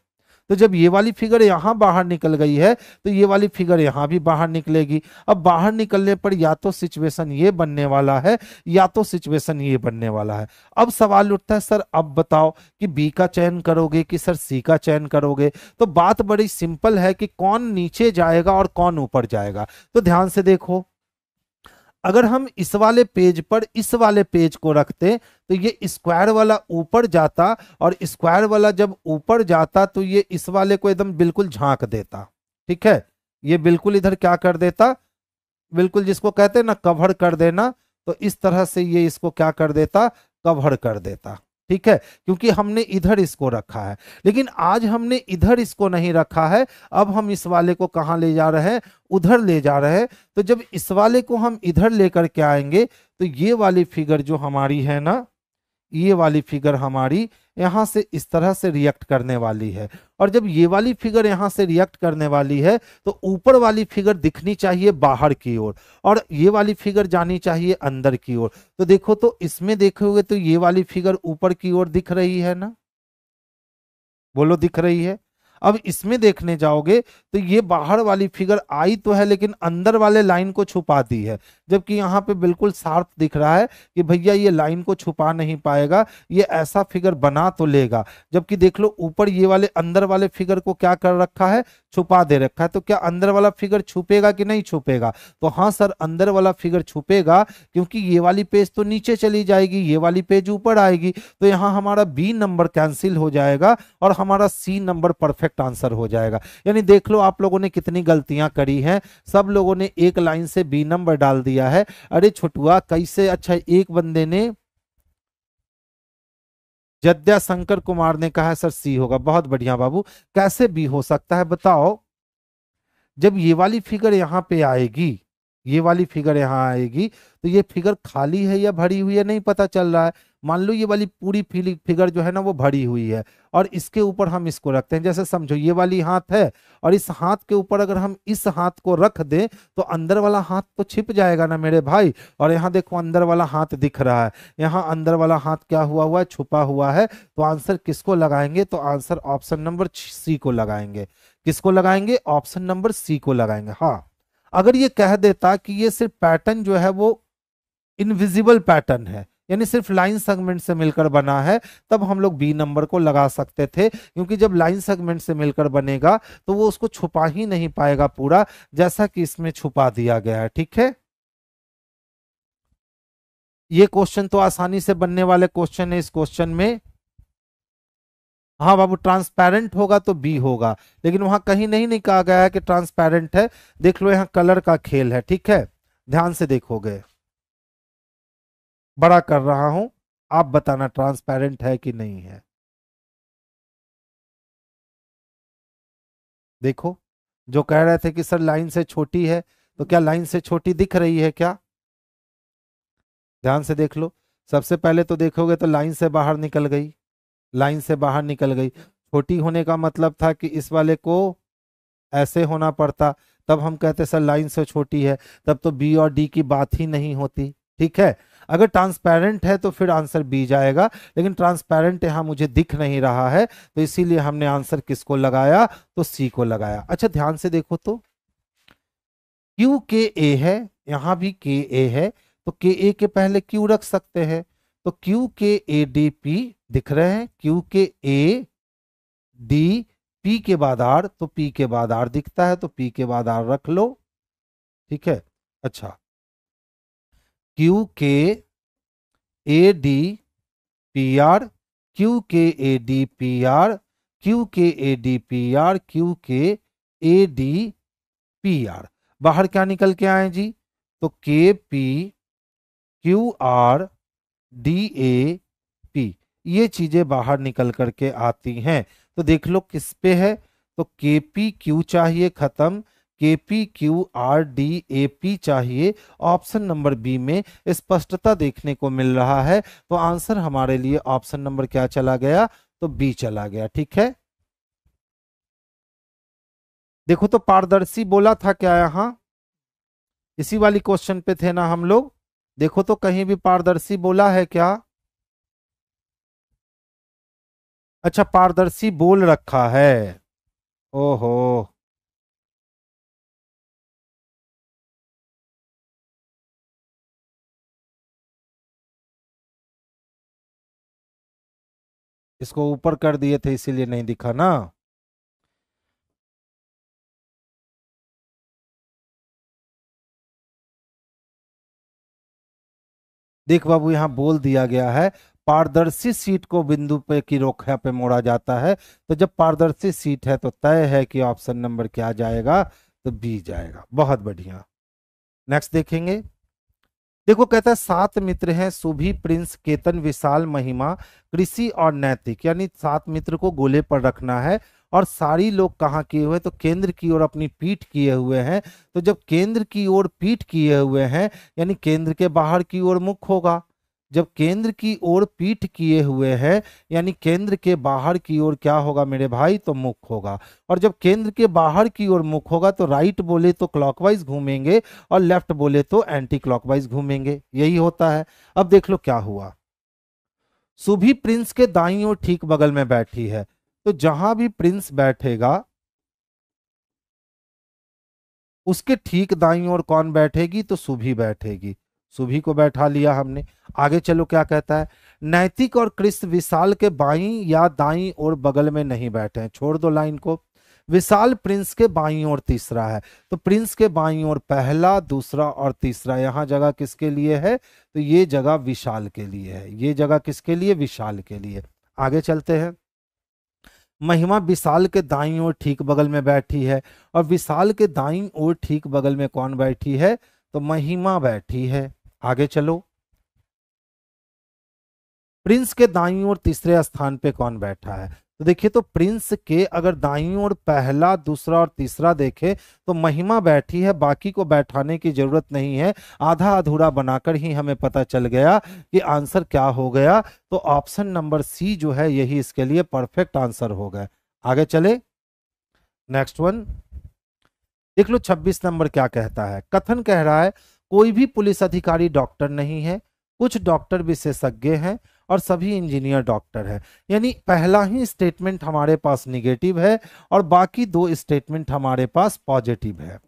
तो जब ये वाली फिगर यहां बाहर निकल गई है, तो ये वाली फिगर यहां भी बाहर निकलेगी। अब बाहर निकलने पर या तो सिचुएशन ये बनने वाला है, या तो सिचुएशन ये बनने वाला है। अब सवाल उठता है सर अब बताओ कि बी का चयन करोगे कि सर सी का चयन करोगे। तो बात बड़ी सिंपल है कि कौन नीचे जाएगा और कौन ऊपर जाएगा। तो ध्यान से देखो, अगर हम इस वाले पेज पर इस वाले पेज को रखते, तो ये स्क्वायर वाला ऊपर जाता, और स्क्वायर वाला जब ऊपर जाता तो ये इस वाले को एकदम बिल्कुल झांक देता। ठीक है, ये बिल्कुल इधर क्या कर देता, बिल्कुल जिसको कहते हैं ना कवर कर देना, तो इस तरह से ये इसको क्या कर देता, कवर कर देता। ठीक है, क्योंकि हमने इधर इसको रखा है। लेकिन आज हमने इधर इसको नहीं रखा है, अब हम इस वाले को कहां ले जा रहे हैं, उधर ले जा रहे हैं। तो जब इस वाले को हम इधर लेकर के आएंगे, तो ये वाली फिगर जो हमारी है ना, ये वाली फिगर हमारी यहां से इस तरह से रिएक्ट करने वाली है। और जब ये वाली फिगर यहां से रिएक्ट करने वाली है, तो ऊपर वाली फिगर दिखनी चाहिए बाहर की ओर, और ये वाली फिगर जानी चाहिए अंदर की ओर। तो देखो, तो इसमें देखोगे तो ये वाली फिगर ऊपर की ओर दिख रही है ना, बोलो दिख रही है। अब इसमें देखने जाओगे तो ये बाहर वाली फिगर आई तो है, लेकिन अंदर वाले लाइन को छुपा दी है। जबकि यहाँ पे बिल्कुल साफ दिख रहा है कि भैया ये लाइन को छुपा नहीं पाएगा, ये ऐसा फिगर बना तो लेगा। जबकि देख लो ऊपर ये वाले अंदर वाले फिगर को क्या कर रखा है, छुपा दे रखा है। तो क्या अंदर वाला फिगर छुपेगा कि नहीं छुपेगा, तो हाँ सर अंदर वाला फिगर छुपेगा, क्योंकि ये वाली पेज तो नीचे चली जाएगी, ये वाली पेज ऊपर आएगी। तो यहाँ हमारा बी नंबर कैंसिल हो जाएगा और हमारा सी नंबर परफेक्ट आंसर हो जाएगा। यानी देख लो आप लोगों ने कितनी गलतियां करी हैं। सब लोगों ने एक लाइन से बी नंबर डाल दिया है। अरे छुटुआ कैसे, अच्छा एक बंदे ने, जद्या शंकर कुमार ने कहा सर सी होगा। बहुत बढ़िया बाबू, कैसे बी हो सकता है बताओ। जब ये वाली फिगर यहाँ पे आएगी, ये वाली फिगर यहाँ आएगी, तो ये फिगर खाली है या भरी हुई है नहीं पता चल रहा है। मान लो ये वाली पूरी फिगर जो है ना वो भरी हुई है, और इसके ऊपर हम इसको रखते हैं। जैसे समझो ये वाली हाथ है, और इस हाथ के ऊपर अगर हम इस हाथ को रख दें, तो अंदर वाला हाथ तो छिप जाएगा ना मेरे भाई। और यहाँ देखो अंदर वाला हाथ दिख रहा है, यहाँ अंदर वाला हाथ क्या हुआ है, छुपा हुआ है। तो आंसर किसको लगाएंगे, तो आंसर ऑप्शन नंबर सी को लगाएंगे। किसको लगाएंगे, ऑप्शन नंबर सी को लगाएंगे। हाँ, अगर ये कह देता कि ये सिर्फ पैटर्न जो है वो इनविजिबल पैटर्न है, यानी सिर्फ लाइन सेगमेंट से मिलकर बना है, तब हम लोग बी नंबर को लगा सकते थे। क्योंकि जब लाइन सेगमेंट से मिलकर बनेगा तो वो उसको छुपा ही नहीं पाएगा पूरा, जैसा कि इसमें छुपा दिया गया है। ठीक है, ये क्वेश्चन तो आसानी से बनने वाले क्वेश्चन है। इस क्वेश्चन में हाँ बाबू ट्रांसपेरेंट होगा तो बी होगा, लेकिन वहां कहीं नहीं कहा गया है कि ट्रांसपेरेंट है। देख लो यहाँ कलर का खेल है। ठीक है, ध्यान से देखोगे, बड़ा कर रहा हूं, आप बताना ट्रांसपेरेंट है कि नहीं है। देखो, जो कह रहे थे कि सर लाइन से छोटी है, तो क्या लाइन से छोटी दिख रही है क्या, ध्यान से देख लो। सबसे पहले तो देखोगे तो लाइन से बाहर निकल गई, लाइन से बाहर निकल गई। छोटी होने का मतलब था कि इस वाले को ऐसे होना पड़ता, तब हम कहते सर लाइन से छोटी है, तब तो बी और डी की बात ही नहीं होती। ठीक है, अगर ट्रांसपेरेंट है तो फिर आंसर बी जाएगा, लेकिन ट्रांसपेरेंट यहां मुझे दिख नहीं रहा है, तो इसीलिए हमने आंसर किसको लगाया, तो सी को लगाया। अच्छा ध्यान से देखो, तो क्यू के ए है, यहां भी के ए है, तो के ए के पहले क्यू रख सकते हैं। तो Q K A D P दिख रहे हैं, Q K A D, P के बाद आर, तो पी के बाद आर दिखता है, तो पी के बाद आर रख लो। ठीक है, अच्छा Q K A D P R, Q K A D P R, Q K A D P R, Q K ADPR। बाहर क्या निकल के आए जी? तो KPQRDAP, ये चीजें बाहर निकल करके आती हैं। तो देख लो किस पे है, तो KPQ चाहिए खत्म, KPQRDAP चाहिए। ऑप्शन नंबर बी में स्पष्टता देखने को मिल रहा है, तो आंसर हमारे लिए ऑप्शन नंबर क्या चला गया? तो बी चला गया। ठीक है, देखो तो पारदर्शी बोला था क्या यहां? इसी वाली क्वेश्चन पे थे ना हम लोग? देखो तो कहीं भी पारदर्शी बोला है क्या? अच्छा, पारदर्शी बोल रखा है। ओहो, इसको ऊपर कर दिए थे इसीलिए नहीं दिखा ना। देख बाबू, यहाँ बोल दिया गया है पारदर्शी सीट को बिंदु पे की रेखा पे मोड़ा जाता है। तो जब पारदर्शी सीट है तो तय है कि ऑप्शन नंबर क्या जाएगा? तो बी जाएगा। बहुत बढ़िया। नेक्स्ट देखेंगे। देखो कहता है 7 मित्र हैं, सुभी, प्रिंस, केतन, विशाल, महिमा, कृषि और नैतिक। यानी 7 मित्र को गोले पर रखना है और सारी लोग कहाँ किए हुए? तो केंद्र की ओर अपनी पीठ किए हुए हैं। तो जब केंद्र की ओर पीठ किए हुए हैं, यानी केंद्र के बाहर की ओर मुख होगा। जब केंद्र की ओर पीठ किए हुए हैं, यानी केंद्र के बाहर की ओर क्या होगा मेरे भाई? तो मुख होगा। और जब केंद्र के बाहर की ओर मुख होगा तो राइट बोले तो क्लॉकवाइज घूमेंगे और लेफ्ट बोले तो एंटी क्लॉकवाइज घूमेंगे। यही होता है। अब देख लो क्या हुआ। सुभी प्रिंस के दाईं ओर ठीक बगल में बैठी है, तो जहां भी प्रिंस बैठेगा उसके ठीक दाईं ओर कौन बैठेगी? तो सुभी बैठेगी। सुभी को बैठा लिया हमने। आगे चलो क्या कहता है। नैतिक और कृष्ण विशाल के बाईं या दाईं ओर बगल में नहीं बैठे हैं, छोड़ दो लाइन को। विशाल प्रिंस के बाईं ओर तीसरा है, तो प्रिंस के बाईं ओर पहला, दूसरा और तीसरा। यहां जगह किसके लिए है? तो ये जगह विशाल के लिए है। ये जगह किसके लिए? विशाल के लिए। आगे चलते हैं। महिमा विशाल के दाईं ओर ठीक बगल में बैठी है, और विशाल के दाईं ओर ठीक बगल में कौन बैठी है? तो महिमा बैठी है। आगे चलो। प्रिंस के दाईं ओर तीसरे स्थान पे कौन बैठा है? तो देखिए, तो प्रिंस के अगर दाईं ओर पहला, दूसरा और तीसरा देखे तो महिमा बैठी है, बाकी को बैठाने की जरूरत नहीं है। आधा अधूरा बनाकर ही हमें पता चल गया कि आंसर क्या हो गया। तो ऑप्शन नंबर सी जो है यही इसके लिए परफेक्ट आंसर हो गया। आगे चले, नेक्स्ट वन देख लो। 26 नंबर क्या कहता है? कथन कह रहा है कोई भी पुलिस अधिकारी डॉक्टर नहीं है, कुछ डॉक्टर विशेषज्ञ हैं और सभी इंजीनियर डॉक्टर हैं। यानी पहला ही स्टेटमेंट हमारे पास निगेटिव है और बाकी दो स्टेटमेंट हमारे पास पॉजिटिव है।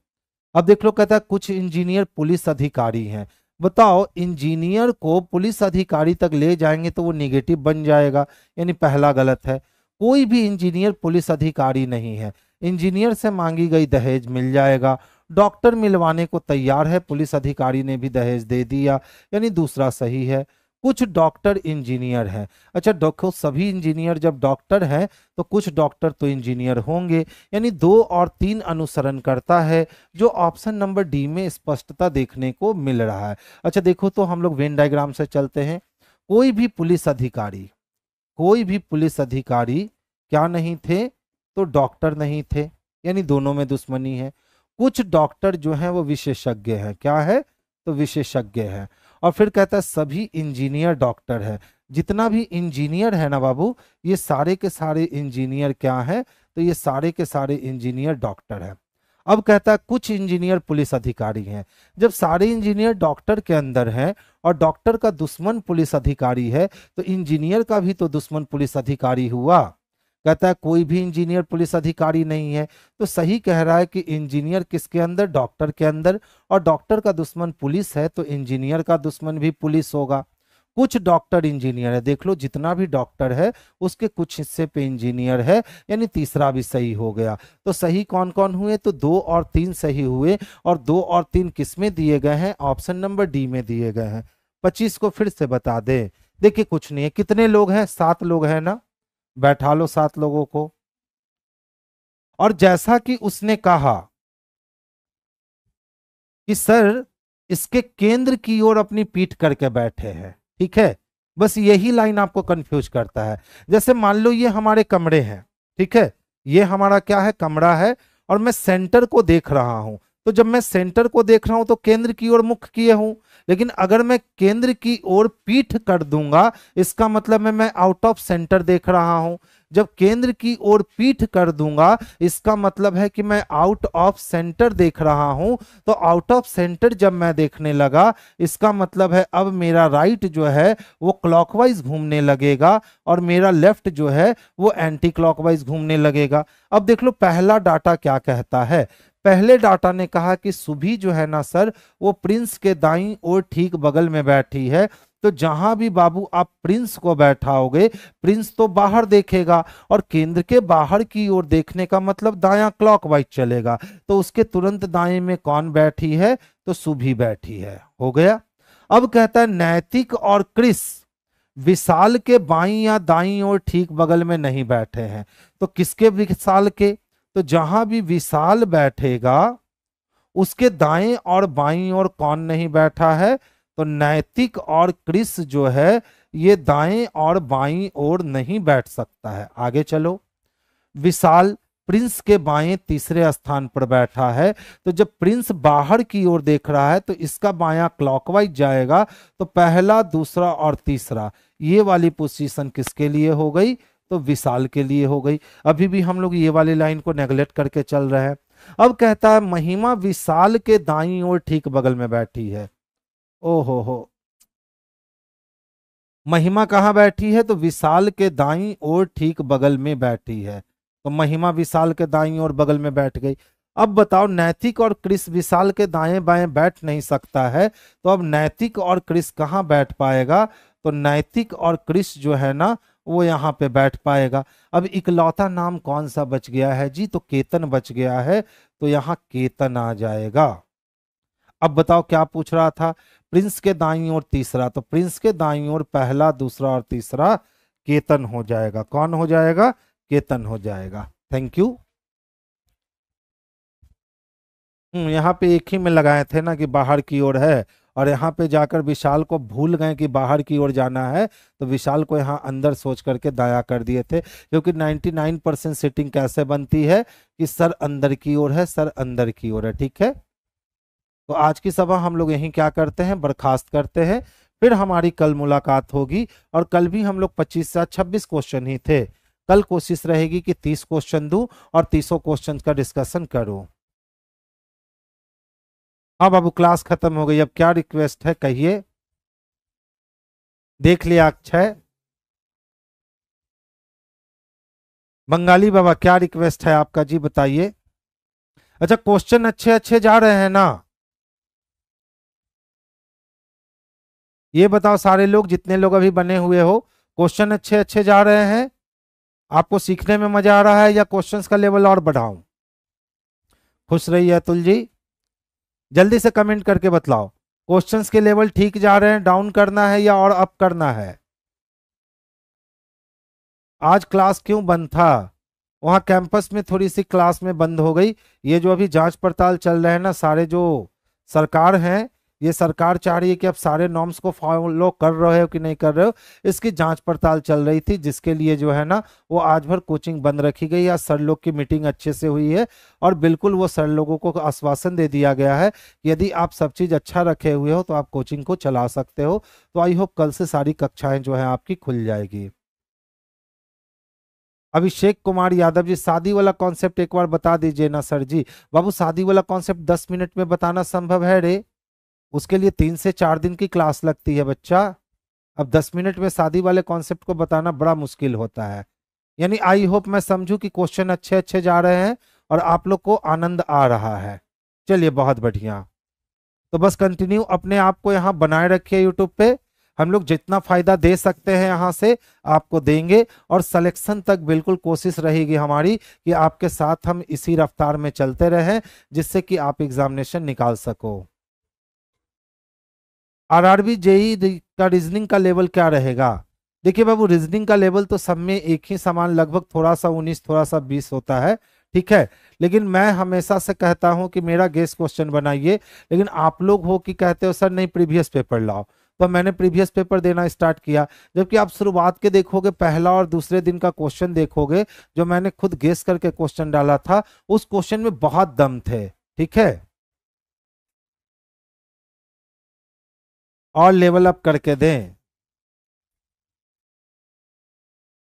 अब देख लो, कहता है कुछ इंजीनियर पुलिस अधिकारी हैं। बताओ, इंजीनियर को पुलिस अधिकारी तक ले जाएंगे तो वो निगेटिव बन जाएगा, यानी पहला गलत है। कोई भी इंजीनियर पुलिस अधिकारी नहीं है। इंजीनियर से मांगी गई दहेज मिल जाएगा। डॉक्टर मिलवाने को तैयार है, पुलिस अधिकारी ने भी दहेज दे दिया, यानी दूसरा सही है। कुछ डॉक्टर इंजीनियर हैं। अच्छा देखो, सभी इंजीनियर जब डॉक्टर हैं तो कुछ डॉक्टर तो इंजीनियर होंगे, यानी 2 और 3 अनुसरण करता है, जो ऑप्शन नंबर डी में स्पष्टता देखने को मिल रहा है। अच्छा देखो, तो हम लोग वेन डायग्राम से चलते हैं। कोई भी पुलिस अधिकारी, कोई भी पुलिस अधिकारी क्या नहीं थे? तो डॉक्टर नहीं थे, यानी दोनों में दुश्मनी है। कुछ डॉक्टर जो हैं वो विशेषज्ञ हैं। क्या है? तो विशेषज्ञ है। और फिर कहता है सभी इंजीनियर डॉक्टर है। जितना भी इंजीनियर है ना बाबू, ये सारे के सारे इंजीनियर क्या है? तो ये सारे के सारे इंजीनियर डॉक्टर है। अब कहता है कुछ इंजीनियर पुलिस अधिकारी हैं। जब सारे इंजीनियर डॉक्टर के अंदर हैं और डॉक्टर का दुश्मन पुलिस अधिकारी है, तो इंजीनियर का भी तो दुश्मन पुलिस अधिकारी हुआ। कहता है कोई भी इंजीनियर पुलिस अधिकारी नहीं है। तो सही कह रहा है कि इंजीनियर किसके अंदर? डॉक्टर के अंदर। और डॉक्टर का दुश्मन पुलिस है, तो इंजीनियर का दुश्मन भी पुलिस होगा। कुछ डॉक्टर इंजीनियर है। देख लो, जितना भी डॉक्टर है उसके कुछ हिस्से पे इंजीनियर है, यानी तीसरा भी सही हो गया। तो सही कौन कौन हुए? तो 2 और 3 सही हुए। और 2 और 3 किस में दिए गए हैं? ऑप्शन नंबर डी में दिए गए हैं। 25 को फिर से बता दे। देखिए कुछ नहीं है। कितने लोग हैं? 7 लोग हैं ना। बैठा लो 7 लोगों को। और जैसा कि उसने कहा कि सर इसके केंद्र की ओर अपनी पीठ करके बैठे हैं, ठीक है, बस यही लाइन आपको कंफ्यूज करता है। जैसे मान लो ये हमारे कमरे हैं, ठीक है, ये हमारा क्या है, कमरा है, और मैं सेंटर को देख रहा हूं। तो जब मैं सेंटर को देख रहा हूं तो केंद्र की ओर मुख किए हूं, लेकिन अगर मैं केंद्र की ओर पीठ कर दूंगा इसका मतलब है मैं आउट ऑफ सेंटर देख रहा हूं। जब केंद्र की ओर पीठ कर दूंगा इसका मतलब है कि मैं आउट ऑफ सेंटर देख रहा हूं। तो आउट ऑफ सेंटर जब मैं देखने लगा इसका मतलब है अब मेरा राइट जो है वो क्लॉकवाइज घूमने लगेगा और मेरा लेफ्ट जो है वो एंटी क्लॉकवाइज घूमने लगेगा। अब देख लो पहला डाटा क्या कहता है। पहले डाटा ने कहा कि सुभी जो है ना सर वो प्रिंस के दाईं ओर ठीक बगल में बैठी है। तो जहां भी बाबू आप प्रिंस को बैठाओगे प्रिंस तो बाहर देखेगा, और केंद्र के बाहर की ओर देखने का मतलब दायां क्लॉकवाइज चलेगा। तो उसके तुरंत दाएं में कौन बैठी है, तो सुभी बैठी है। हो गया। अब कहता है नैतिक और क्रिस विशाल के बाईं या दाईं ओर ठीक बगल में नहीं बैठे हैं। तो किसके विशाल के, तो जहां भी विशाल बैठेगा उसके दाएं और बाईं ओर कौन नहीं बैठा है, तो नैतिक और क्रिस जो है ये दाएं और बाईं ओर नहीं बैठ सकता है। आगे चलो। विशाल प्रिंस के बाएं तीसरे स्थान पर बैठा है। तो जब प्रिंस बाहर की ओर देख रहा है तो इसका बायां क्लॉकवाइज जाएगा। तो पहला, दूसरा और तीसरा ये वाली पोजीशन किसके लिए हो गई, तो विशाल के लिए हो गई। अभी भी हम लोग ये वाली लाइन को नेगलेक्ट करके चल रहे हैं। अब कहता है महिमा विशाल के दाईं ओर ठीक बगल में बैठी है। ओ हो, महिमा कहाँ बैठी है, तो विशाल के दाईं ओर ठीक बगल में बैठी है। तो महिमा विशाल के दाईं ओर बगल में बैठ गई। अब बताओ नैतिक और क्रिस विशाल के दाएं बाएं बैठ नहीं सकता है, तो अब नैतिक और क्रिस कहाँ बैठ पाएगा, तो नैतिक और क्रिस जो है ना वो यहाँ पे बैठ पाएगा। अब इकलौता नाम कौन सा बच गया है जी, तो केतन बच गया है। तो यहाँ केतन आ जाएगा। अब बताओ क्या पूछ रहा था, प्रिंस के दाईं ओर तीसरा, तो प्रिंस के दाईं ओर पहला, दूसरा और तीसरा केतन हो जाएगा। कौन हो जाएगा, केतन हो जाएगा। Thank you. यहाँ पे एक ही में लगाए थे ना कि बाहर की ओर है, और यहाँ पे जाकर विशाल को भूल गए कि बाहर की ओर जाना है, तो विशाल को यहाँ अंदर सोच करके दाया कर दिए थे। क्योंकि 99% सीटिंग कैसे बनती है कि सर अंदर की ओर है, सर अंदर की ओर है। ठीक है, तो आज की सभा हम लोग यहीं क्या करते हैं, बर्खास्त करते हैं। फिर हमारी कल मुलाकात होगी, और कल भी हम लोग 25 से 26 क्वेश्चन ही थे। कल कोशिश रहेगी कि 30 क्वेश्चन दूं और 30 क्वेश्चन का डिस्कशन करूं। हाँ बाबू, क्लास खत्म हो गई, अब क्या रिक्वेस्ट है कहिए। देख लिया अक्षय। बंगाली बाबा क्या रिक्वेस्ट है आपका जी, बताइए। अच्छा, क्वेश्चन अच्छे अच्छे जा रहे हैं ना, ये बताओ सारे लोग, जितने लोग अभी बने हुए हो, क्वेश्चन अच्छे अच्छे जा रहे हैं, आपको सीखने में मजा आ रहा है या क्वेश्चंस का लेवल और बढ़ाऊं। खुश रहिए अतुल जी, जल्दी से कमेंट करके बतलाओ क्वेश्चंस के लेवल ठीक जा रहे हैं, डाउन करना है या और अप करना है। आज क्लास क्यों बंद था, वहां कैंपस में थोड़ी सी क्लास में बंद हो गई। ये जो अभी जांच पड़ताल चल रहे हैं ना, सारे जो सरकार हैं, ये सरकार चाह रही है कि आप सारे नॉर्म्स को फॉलो कर रहे हो कि नहीं कर रहे हो, इसकी जांच पड़ताल चल रही थी, जिसके लिए जो है ना वो आज भर कोचिंग बंद रखी गई। आज सर लोग की मीटिंग अच्छे से हुई है, और बिल्कुल वो सर लोगों को आश्वासन दे दिया गया है कि यदि आप सब चीज़ अच्छा रखे हुए हो तो आप कोचिंग को चला सकते हो। तो आई होप कल से सारी कक्षाएं जो है आपकी खुल जाएगी। अभिषेक कुमार यादव जी, शादी वाला कॉन्सेप्ट एक बार बता दीजिए ना सर जी। बाबू, शादी वाला कॉन्सेप्ट 10 मिनट में बताना संभव है रे, उसके लिए 3 से 4 दिन की क्लास लगती है बच्चा। अब 10 मिनट में शादी वाले कॉन्सेप्ट को बताना बड़ा मुश्किल होता है। यानी आई होप मैं समझूं कि क्वेश्चन अच्छे अच्छे जा रहे हैं और आप लोग को आनंद आ रहा है। चलिए, बहुत बढ़िया। तो बस कंटिन्यू अपने आप को यहाँ बनाए रखिए यूट्यूब पे। हम लोग जितना फायदा दे सकते हैं यहाँ से आपको देंगे, और सिलेक्शन तक बिल्कुल कोशिश रहेगी हमारी कि आपके साथ हम इसी रफ्तार में चलते रहें, जिससे कि आप एग्जामिनेशन निकाल सको। आरआरबी जेई का रीजनिंग का लेवल क्या रहेगा। देखिए बाबू, रीजनिंग का लेवल तो सब में एक ही समान, लगभग थोड़ा सा 19 थोड़ा सा 20 होता है। ठीक है। लेकिन मैं हमेशा से कहता हूं कि मेरा गेस क्वेश्चन बनाइए, लेकिन आप लोग हो कि कहते हो सर नहीं प्रीवियस पेपर लाओ, तो मैंने प्रीवियस पेपर देना स्टार्ट किया। जबकि आप शुरुआत के देखोगे, पहला और दूसरे दिन का क्वेश्चन देखोगे, जो मैंने खुद गेस करके क्वेश्चन डाला था, उस क्वेश्चन में बहुत दम थे। ठीक है, और लेवल अप करके दें।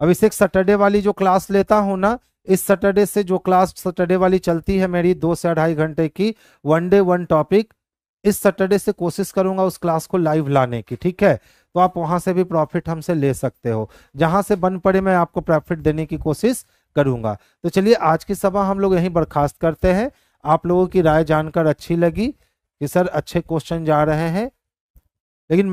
अभिषेक, सैटरडे वाली जो क्लास लेता हूं ना, इस सैटरडे से जो क्लास सैटरडे वाली चलती है मेरी 2 से 2.5 घंटे की, वन डे वन टॉपिक, इस सैटरडे से कोशिश करूंगा उस क्लास को लाइव लाने की। ठीक है, तो आप वहां से भी प्रॉफिट हमसे ले सकते हो, जहां से बन पड़े मैं आपको प्रॉफिट देने की कोशिश करूंगा। तो चलिए आज की सभा हम लोग यहीं बर्खास्त करते हैं। आप लोगों की राय जानकर अच्छी लगी कि सर अच्छे क्वेश्चन जा रहे हैं, लेकिन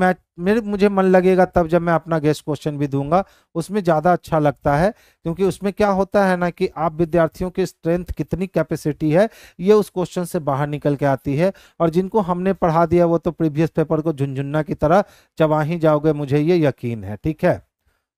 मुझे मन लगेगा तब जब मैं अपना गेस्ट क्वेश्चन भी दूंगा, उसमें ज़्यादा अच्छा लगता है। क्योंकि उसमें क्या होता है ना कि आप विद्यार्थियों की स्ट्रेंथ कितनी कैपेसिटी है, ये उस क्वेश्चन से बाहर निकल के आती है। और जिनको हमने पढ़ा दिया वो तो प्रीवियस पेपर को झुनझुन्ना की तरह चबा ही जाओगे, मुझे ये यकीन है। ठीक है,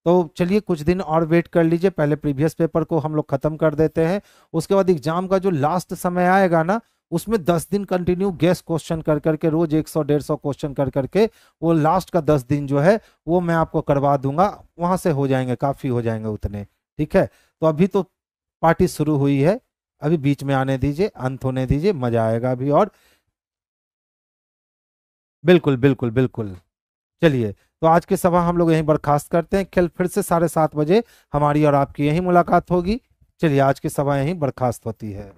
तो चलिए कुछ दिन और वेट कर लीजिए, पहले प्रीवियस पेपर को हम लोग खत्म कर देते हैं। उसके बाद एग्जाम का जो लास्ट समय आएगा ना, उसमें 10 दिन कंटिन्यू गेस क्वेश्चन कर करके, रोज 100-150 क्वेश्चन कर करके, वो लास्ट का 10 दिन जो है वो मैं आपको करवा दूंगा। वहां से हो जाएंगे, काफी हो जाएंगे उतने। ठीक है, तो अभी तो पार्टी शुरू हुई है, अभी बीच में आने दीजिए, अंत होने दीजिए, मजा आएगा अभी। और बिल्कुल बिल्कुल बिल्कुल। चलिए, तो आज की सभा हम लोग यहीं बर्खास्त करते हैं। कल फिर से 7:30 बजे हमारी और आपकी यहीं मुलाकात होगी। चलिए, आज की सभा यहीं बर्खास्त होती है।